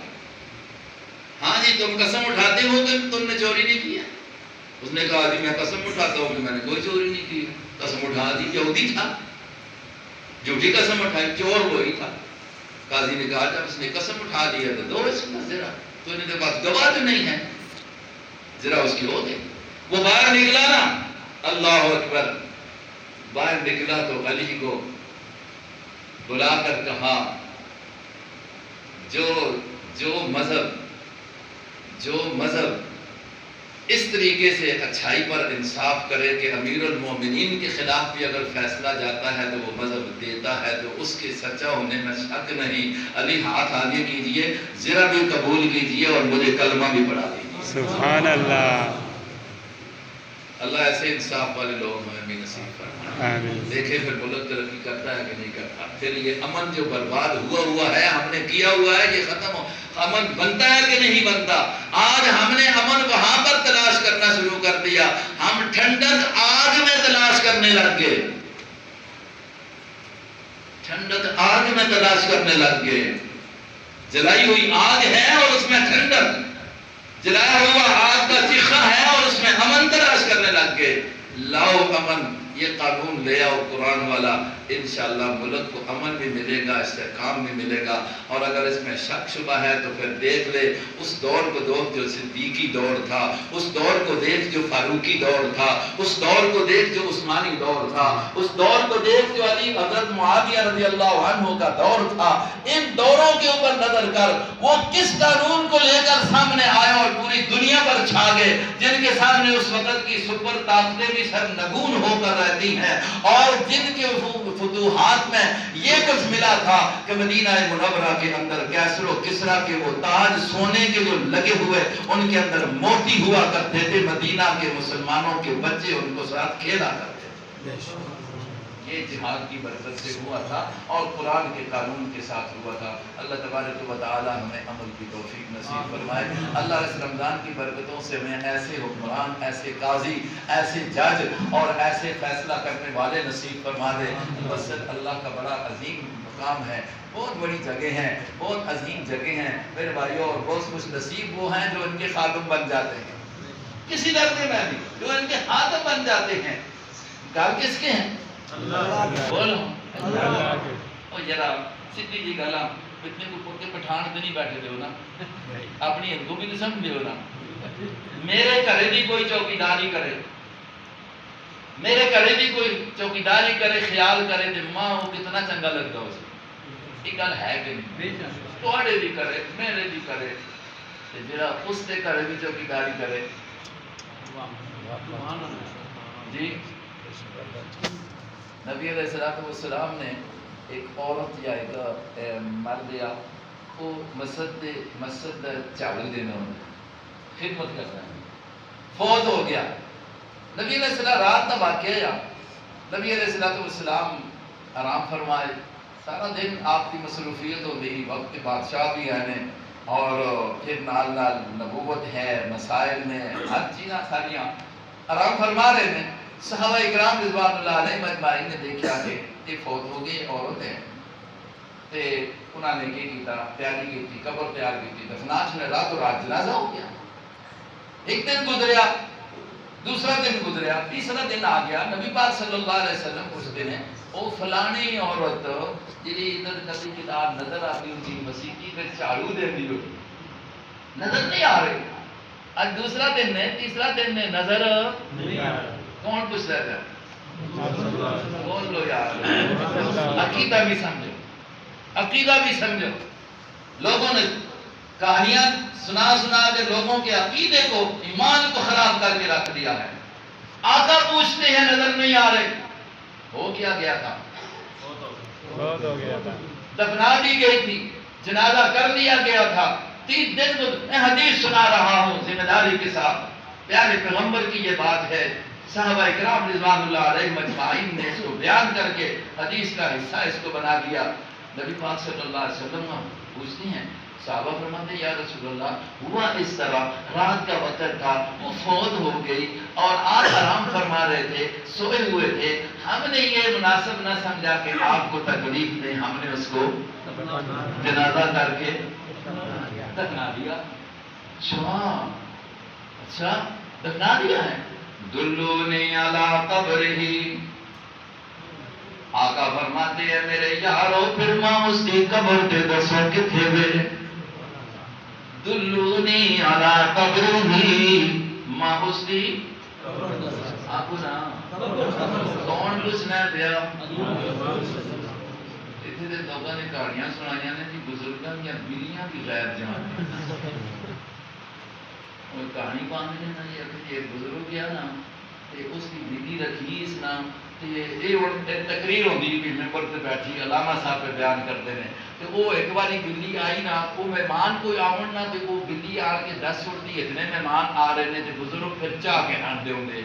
Speaker 1: ہاں جی تم قسم اٹھاتے ہو کہ تم نے چوری نہیں کیا؟ اس نے کہا جی میں قسم اٹھاتا ہوں کہ میں نے کوئی چوری نہیں کی۔ قسم اٹھا دی، یہودی تھا، جھوٹی قسم اٹھائی، چور وہی تھا۔ قاضی نے کہا جب اس نے قسم اٹھا دیا تو دو اس کا ذرا، تو انہیں کے پاس گواہ تو نہیں ہے، ذرا اس کی ہو دے۔ وہ باہر نکلا نا، اللہ اکبر، باہر نکلا تو علی کو بلا کر کہا جو مذہب اس طریقے سے اچھائی پر انصاف کرے کہ امیر المومنین کے خلاف بھی اگر فیصلہ جاتا ہے تو وہ مذہب دیتا ہے تو اس کے سچا ہونے میں شک نہیں۔ علی ہاتھ آگے کیجئے، ذرا بھی قبول کیجئے اور مجھے کلمہ بھی پڑھا دیجئے۔
Speaker 2: سبحان اللہ،
Speaker 1: اللہ ایسے انصاف والے لوگ ہمیں بھی نصیب فرمائے۔
Speaker 2: آمین۔
Speaker 1: دیکھیں پھر ملک ترقی کرتا ہے کہ نہیں کرتا، پھر یہ امن جو برباد ہوا ہے، ہم نے کیا ہوا ہے، یہ ختم ہو، امن بنتا ہے کہ نہیں بنتا؟ آج ہم نے امن وہاں پر تلاش کرنا شروع کر دیا، ہم ٹھنڈک آگ میں تلاش کرنے لگ گئے، ٹھنڈک آگ میں تلاش کرنے لگ گئے۔ جلائی ہوئی آگ ہے اور اس میں ٹھنڈک، جلایا ہوا آگ کا چیخا ہے اور اس میں امن تلاش کرنے لگ گئے۔ لاؤ امن، یہ قانون لے آؤ قرآن والا، انشاءاللہ ملک کو امن بھی ملے گا، استحکام بھی ملے گا۔ اور اگر اس میں شک شبہ ہے تو پھر دیکھ لے اس دور کو دیکھ جو صدیقی دور تھا، اس دور کو دیکھ جو فاروقی دور تھا، اس دور کو دیکھ جو عثمانی دور تھا، اس دور کو دیکھ جو علی حضرت معاویہ رضی اللہ عنہ کا دور تھا۔ ان دوروں کے اوپر نظر کر، وہ کس قانون کو لے کر سامنے آئے اور پوری دنیا پر چھا گئے، جن کے سامنے اس وقت کی سپر طاقتیں بھی سرنگون ہو کر رہتی ہیں، اور جن کے فتوحات میں یہ کچھ ملا تھا کہ مدینہ منورہ کے اندر کیسر و کسرا کے وہ تاج سونے کے جو لگے ہوئے ان کے اندر موتی ہوا کرتے تھے، مدینہ کے مسلمانوں کے بچے ان کو ساتھ کھیلا کرتے تھے۔ یہ جہاد کی برکت سے ہوا تھا اور قرآن کے قانون کے ساتھ ہوا تھا۔ اللہ تبارک و تعالی ہمیں عمل کی توفیق نصیب فرمائے۔ اللہ اس رمضان کی برکتوں سے ہمیں ایسے حکمران، ایسے قاضی، ایسے جج اور ایسے فیصلہ کرنے والے نصیب فرما دے۔ مسجد اللہ کا بڑا عظیم مقام ہے، بہت بڑی جگہ ہیں، بہت عظیم جگہ ہیں میرے بھائیوں، اور بہت خوش نصیب وہ ہیں جو ان کے خادم بن جاتے ہیں، کسی درجے میں بھی جو ان کے خادم بن جاتے ہیں۔ گھر کس کے ہیں؟ بولو اور ذرا سیدھی جی گلا، اتنے کو پڑھ کے پٹھان تو نہیں بیٹھے دے ہو نا، اپنی ہندو بھی تو سمجھے ہو نا۔ میرے گھرے دی کوئی چوکیداری کرے، میرے گھرے دی کوئی چوکیداری کرے، خیال کرے تو ماں وہ کتنا چنگا لگتا اسے۔ یہ گل ہے کہ نہیں؟ تھوڑے بھی کرے، میرے بھی کرے، جڑا اس کے گھرے بھی چوکیداری کرے جی۔ نبی علیہ السلام نے ایک عورت یا ایک مرد یا وہ مسجد چاول دینا ہوتا ہے، خدمت کرنا ہے، فوت ہو گیا۔ نبی علیہ السلام رات کا واقعہ یا نبی علیہ السلام آرام فرمائے، سارا دن آپ کی مصروفیت ہو گئی، وقت کے بادشاہ بھی ہیں اور پھر نال نال نبوت ہے، مسائل میں ہر چیزاں ساریاں آرام فرما رہے ہیں۔ صحابہ اکرام رضوان اللہ علیہ مجمعین نے دیکھا کہ یہ فوت ہو گئی عورت ہے، تے انہوں نے کیا کیتا، تیاری کی تھی، قبر تیار کی تھی، دفناج میں راتوں رات جنازہ ہو گیا۔ ایک دن گزریا، دوسرا دن گزریا، تیسرا دن آ گیا، نبی پاک صلی اللہ علیہ وسلم پوچھتے ہیں وہ فلانی عورت جی ادھر کبھی کتاب نظر آتی ہوتی، مسیحی پہ جھاڑو دے دی ہوتی، نظر نہیں آ رہی۔ آج دوسرا دن ہے، تیسرا دن ہے، نظر نہیں آ رہا۔ کون پوچھ رہا ہے؟ بول لو یار، عقیدہ بھی سمجھو، عقیدہ بھی سمجھو۔ لوگوں نے کہانیاں سنا کے لوگوں کے عقیدے کو، ایمان کو خراب کر کے رکھ دیا ہے۔ آقا پوچھتے ہیں نظر نہیں آ رہے، ہو کیا گیا تھا؟
Speaker 2: بہت ہو گیا تھا،
Speaker 1: دفنا دی گئی تھی، جنازہ کر لیا گیا تھا۔ 3 دن میں حدیث سنا رہا ہوں ذمہ داری کے ساتھ، پیارے پیغمبر کی یہ بات ہے۔ صحابہ اکرام رضوان اللہ علیہ مجمعین نے اس کو بیان کر کے حدیث کا حصہ اس کو بنا دیا۔ نبی پاک صلی اللہ علیہ وسلم پوچھتے ہیں، صحابہ فرماتے ہیں یا رسول اللہ ہوا اس طرح، رات کا وقت تھا، وہ فوت ہو گئی اور آپ آرام فرما رہے تھے، سوئے ہوئے تھے، ہم نے یہ مناسب نہ سمجھا کہ آپ کو تکلیف دیں، ہم نے اس کو جنازہ کر کے دفنا دیا۔ اچھا دفنا دیا ہے؟ دلونی علی قبرہی، آقا فرماتے ہیں میرے یارو پھر ماں اس کی قبر تے دسو کتھے وے۔ دلونی علی قبرہی، ماں اس کی آپ نا کون پوچھنا پیا؟ اتنے دن لوگوں نے کہانیاں سنائیاں نے کہ بزرگاں یا بلیاں بھی غیر جان اور کہانی باندھنے نا یہ بزرگ گیا نا اس کی بلی رکھی اس نام یہ تقریر ہوتی بھی ممبر پہ بیٹھی علامہ صاحب پہ بیان کرتے ہیں کہ وہ ایک باری بلی آئی نا، وہ مہمان کوئی آؤن نہ تو وہ بلی آ کے دس چھوڑتی، اتنے مہمان آ رہے ہیں تو بزرگ پھر چاہ کے ہٹ دے ہوندے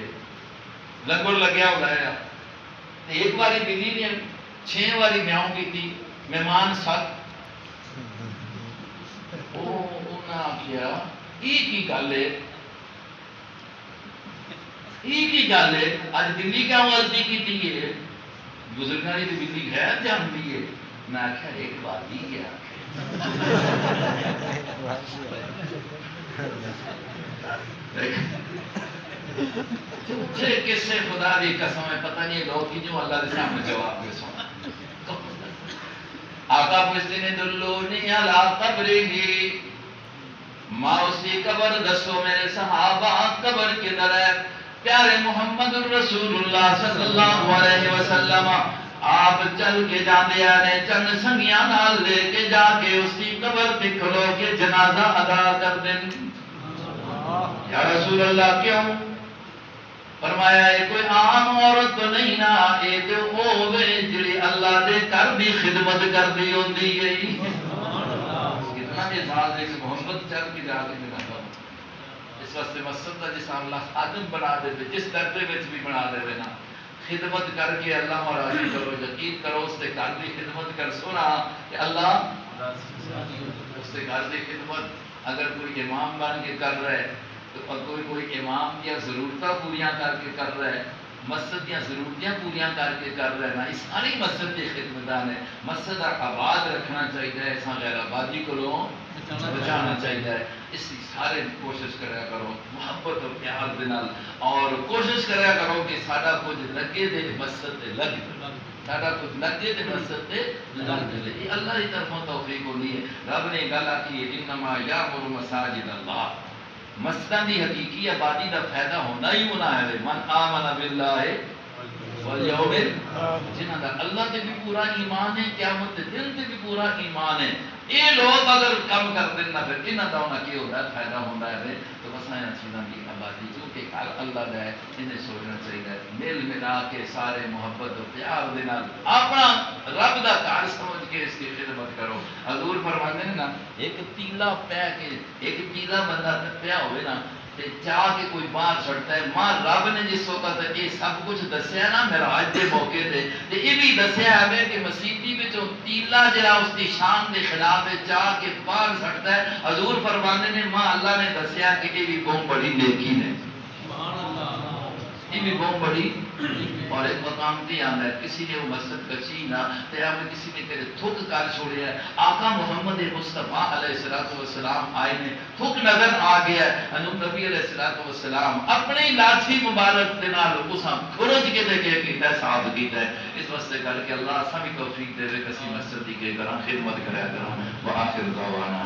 Speaker 1: لنگر لگیا ہوا ہے۔ ایک باری بلی نے 6 باری میاؤں کی تھی، مہمان 7 انہاں آکھیا ایک ہی گل ہے، ایک ہی گل ہے، آج بلی کیوں غلطی کی ہے؟ بزرگاں دی بلی غیر جانتی ہے۔ میں آخیا ایک بات ہی کیا جھوٹے قصے خدا دی قسم ہے، پتہ نہیں لوگ کیوں اللہ کے سامنے جواب دے سونا۔ آقا پوچھتے نے دلونی علی قبرہ، ماں اس کی قبر دسو میرے صحابہ، قبر کدھر ہے؟ پیارے محمد الرسول اللہ صلی اللہ علیہ وسلم آپ چل کے جاندے آنے، چند سنگیاں نال لے کے جا کے اس کی قبر پہ کھلو کے جنازہ ادا کر دیں۔ یا رسول اللہ کیوں؟ فرمایا یہ کوئی عام عورت تو نہیں نا، یہ تو ہوے جڑی اللہ دے گھر دی خدمت کردی ہوندی ہے۔ کتنا اعزاز ہے کہ محمد چل کے جا کے جنازہ، اس واسطے مسجد کا جس اللہ خادم بنا دے، جس درجے میں بھی بنا دے نا، خدمت کر کے اللہ راضی کرو، یقین کرو اس کے گھر کی خدمت کر سونا کہ اللہ اس کے گھر کی خدمت اگر کوئی امام بن کے کر رہا ہے تو کوئی امام کی ضرورتیں پوریاں کر کے کر رہا ہے، مسجد کی ضرورتیں پوریاں کر کے کر رہا ہے نا، اس ساری مسجد کی خدمتان ہے۔ مسجد آباد رکھنا چاہیے، ایسا غیر آبادی کو بچانا چاہیے۔ اس کی سارے کوشش کریا کرو محبت اور پیار دے نال، اور کوشش کریا کرو کہ ساڈا کچھ لگے دے مسجد تے لگ ساڈا کچھ لگے تے مسجد تے لگ جائے۔ یہ اللہ کی طرفوں توفیق ہوندی ہے۔ رب نے گل آکھی ہے انما یامر مساجد اللہ، مسجداں دی حقیقی آبادی دا فائدہ ہونا ہی ہونا ہے من آمن باللہ والیوم، جنہاں دا اللہ تے بھی پورا ایمان ہے، قیامت دے دن تے بھی پورا ایمان ہے، یہ لوگ اگر کم کر دینا پھر انہاں دا ہونا کی ہوتا ہے فائدہ ہوتا ہے۔ تو بس یہاں چیزاں کی آبادی کیونکہ گھر اللہ دا ہے، انہیں سوچنا چاہیے مل ملا کے سارے محبت و پیار دے نال اپنا رب دا گھر سمجھ کے اس کی خدمت کرو۔ حضور فرماتے ہیں نا ایک تیلا پہ کے ایک تیلا بندہ پیا ہوئے نا تے چاہ کے کوئی باہر چھڑتا ہے، ماں رب نے جس وقت یہ سب کچھ دسیا نا معراج دے موقع تے یہ بھی دسیا ہے کہ مسیتی وچوں تیلا جڑا اس دی شان دے خلاف ہے چاہ کے باہر چھڑتا ہے، حضور فرماندے نے ماں اللہ نے دسیا کہ یہ بھی بہت بڑی نیکی ہے، یہ بھی بہت بڑی۔ اور ایک مقام بھی آنا ہے کسی نے وہ مسجد کچی نہ تیرا میں کسی نے تیرے تھک کر چھوڑیا ہے، آقا محمد مصطفیٰ علیہ السلام آئے نے تھک نظر آ گیا ہے، انہوں نبی علیہ السلام اپنی لاٹھی مبارک دے نال اساں کھرج کے دے کے کیتا صاحب کیتا ہے۔ اس واسطے کر کے اللہ سبھی توفیق دے کسی مسجد دی کے کراں خدمت کریا کراں۔ وآخر دعوانا